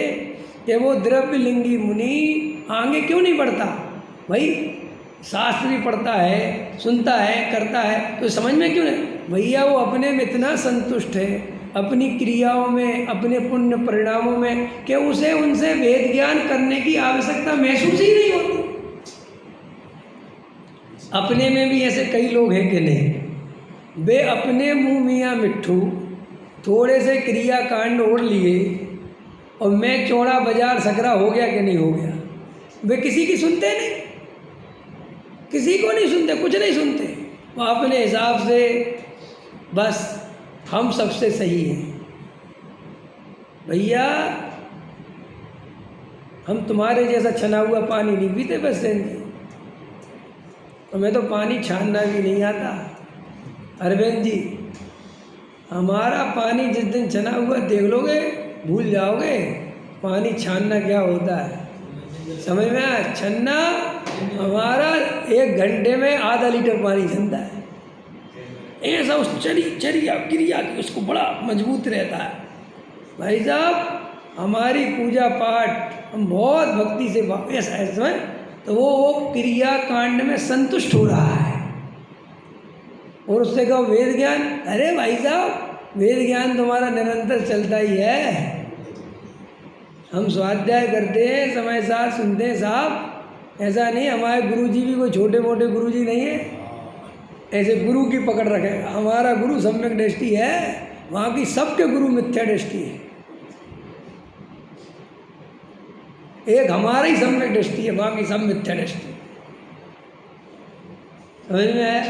कि वो द्रव्यलिंगी मुनि आगे क्यों नहीं बढ़ता। भाई शास्त्र भी पढ़ता है, सुनता है, करता है, तो समझ में क्यों नहीं। भैया वो अपने में इतना संतुष्ट है, अपनी क्रियाओं में, अपने पुण्य परिणामों में, कि उसे उनसे वेद ज्ञान करने की आवश्यकता महसूस ही नहीं होती। अपने में भी ऐसे कई लोग हैं कि नहीं, वे अपने मुँह मियाँ मिट्ठू थोड़े से क्रिया कांड ओढ़ लिए और मैं चौड़ा बाजार सकरा हो गया कि नहीं हो गया, वे किसी की सुनते नहीं, किसी को नहीं सुनते, कुछ नहीं सुनते। वो अपने हिसाब से बस हम सबसे सही हैं। भैया हम तुम्हारे जैसा छना हुआ पानी नहीं पीते बस सेन जी, हमें तो पानी छानना भी नहीं आता। अरविंद जी, हमारा पानी जिस दिन छना हुआ देख लोगे भूल जाओगे पानी छानना क्या होता है। समझ में आया। छन्ना हमारा 1 घंटे में आधा लीटर पानी छनता है, ऐसा उस चरिया क्रिया की उसको बड़ा मजबूत रहता है। भाई साहब हमारी पूजा पाठ हम बहुत भक्ति से ऐसा है, तो वो क्रिया कांड में संतुष्ट हो रहा है। और उससे कहो वेद ज्ञान, अरे भाई साहब वेद ज्ञान तुम्हारा निरंतर चलता ही है। हम स्वाध्याय करते हैं, समय साथ सुनते हैं साहब, ऐसा नहीं हमारे गुरुजी भी कोई छोटे मोटे गुरुजी नहीं है, ऐसे गुरु की पकड़ रखे। हमारा गुरु सम्यक दृष्टि है, वहाँ की सबके गुरु मिथ्या दृष्टि है, एक हमारा ही सम्यक दृष्टि है, बाकी सब मिथ्या दृष्टि। समझ में आया।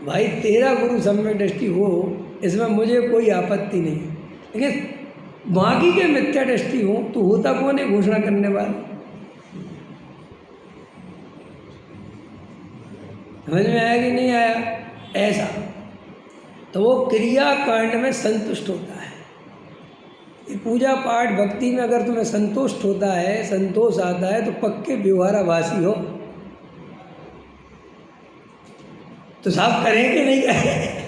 भाई तेरा गुरु सम्यक दृष्टि हो, इसमें मुझे कोई आपत्ति नहीं, लेकिन बाकी के मिथ्या दृष्टि हो तो होता कौन है घोषणा करने वाला। समझ में आया कि नहीं आया। ऐसा तो वो क्रिया कांड में संतुष्ट होता है। ये पूजा पाठ भक्ति में अगर तुम्हें संतुष्ट होता है, संतोष आता है, तो पक्के व्यवहाराभासी हो। तो साहब करें कि नहीं करें।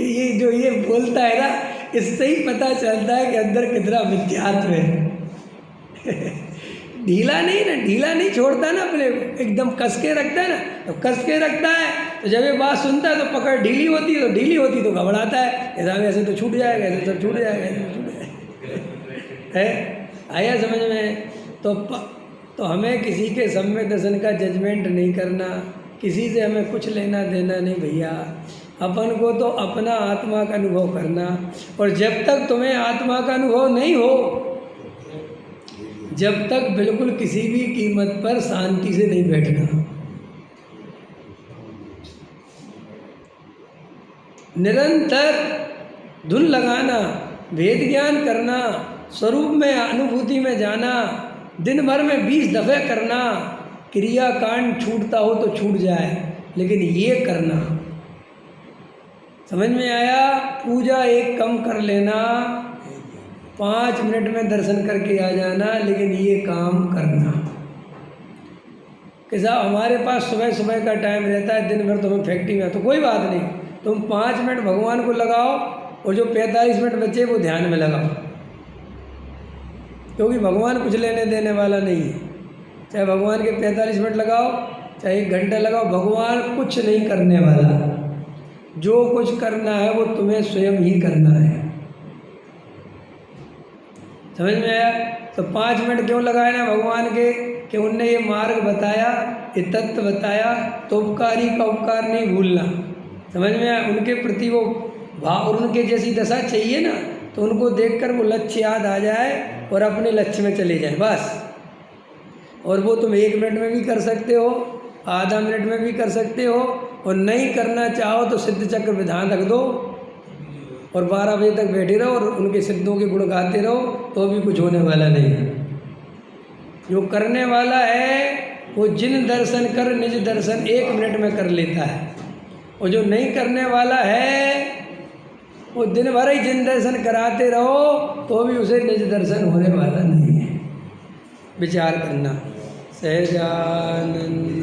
ये जो ये बोलता है ना, इससे ही पता चलता है कि अंदर कितना विद्यात्व है। ढीला नहीं ना, ढीला नहीं छोड़ता ना अपने को, एकदम कस के रखता है ना, तो कस के रखता है। तो जब ये बात सुनता है तो पकड़ ढीली होती है, तो ढीली होती तो घबराता है, ऐसे तो छूट जाएगा, ऐसे तो छूट जाएगा, ऐसे तो छूट जाएगा। है आया समझ में। तो हमें किसी के सम्यक दर्शन का जजमेंट नहीं करना, किसी से हमें कुछ लेना देना नहीं भैया। अपन को तो अपना आत्मा का अनुभव करना, और जब तक तुम्हें आत्मा का अनुभव नहीं हो, जब तक बिल्कुल किसी भी कीमत पर शांति से नहीं बैठना। निरंतर धुन लगाना, वेद ज्ञान करना, स्वरूप में अनुभूति में जाना, दिन भर में 20 दफ़े करना। क्रिया कांड छूटता हो तो छूट जाए, लेकिन ये करना। समझ में आया। पूजा एक कम कर लेना, 5 मिनट में दर्शन करके आ जाना, लेकिन ये काम करना। कि साहब हमारे पास सुबह सुबह का टाइम रहता है, दिन भर तुम्हें फैक्ट्री में, तो कोई बात नहीं, तुम 5 मिनट भगवान को लगाओ, और जो 45 मिनट बचे वो ध्यान में लगाओ, क्योंकि भगवान कुछ लेने देने वाला नहीं है। चाहे भगवान के 45 मिनट लगाओ, चाहे 1 घंटा लगाओ, भगवान कुछ नहीं करने वाला। जो कुछ करना है वो तुम्हें स्वयं ही करना है। समझ में आया। तो 5 मिनट क्यों लगाए ना भगवान के, कि उनने ये मार्ग बताया, ये तत्व बताया, तो उपकारी का उपकार नहीं भूलना। समझ में आया। उनके प्रति वो भाव और उनके जैसी दशा चाहिए ना, तो उनको देखकर वो लक्ष्य याद आ जाए और अपने लक्ष्य में चले जाए, बस। और वो तुम 1 मिनट में भी कर सकते हो, आधा मिनट में भी कर सकते हो, और नहीं करना चाहो तो सिद्ध चक्र विधान रख दो और 12 बजे तक बैठे रहो और उनके सिद्धों के गुण गाते रहो, तो भी कुछ होने वाला नहीं है। जो करने वाला है वो जिन दर्शन कर निज दर्शन 1 मिनट में कर लेता है, और जो नहीं करने वाला है वो दिन भर ही जिन दर्शन कराते रहो तो भी उसे निज दर्शन होने वाला नहीं है। विचार करना। सहजानंद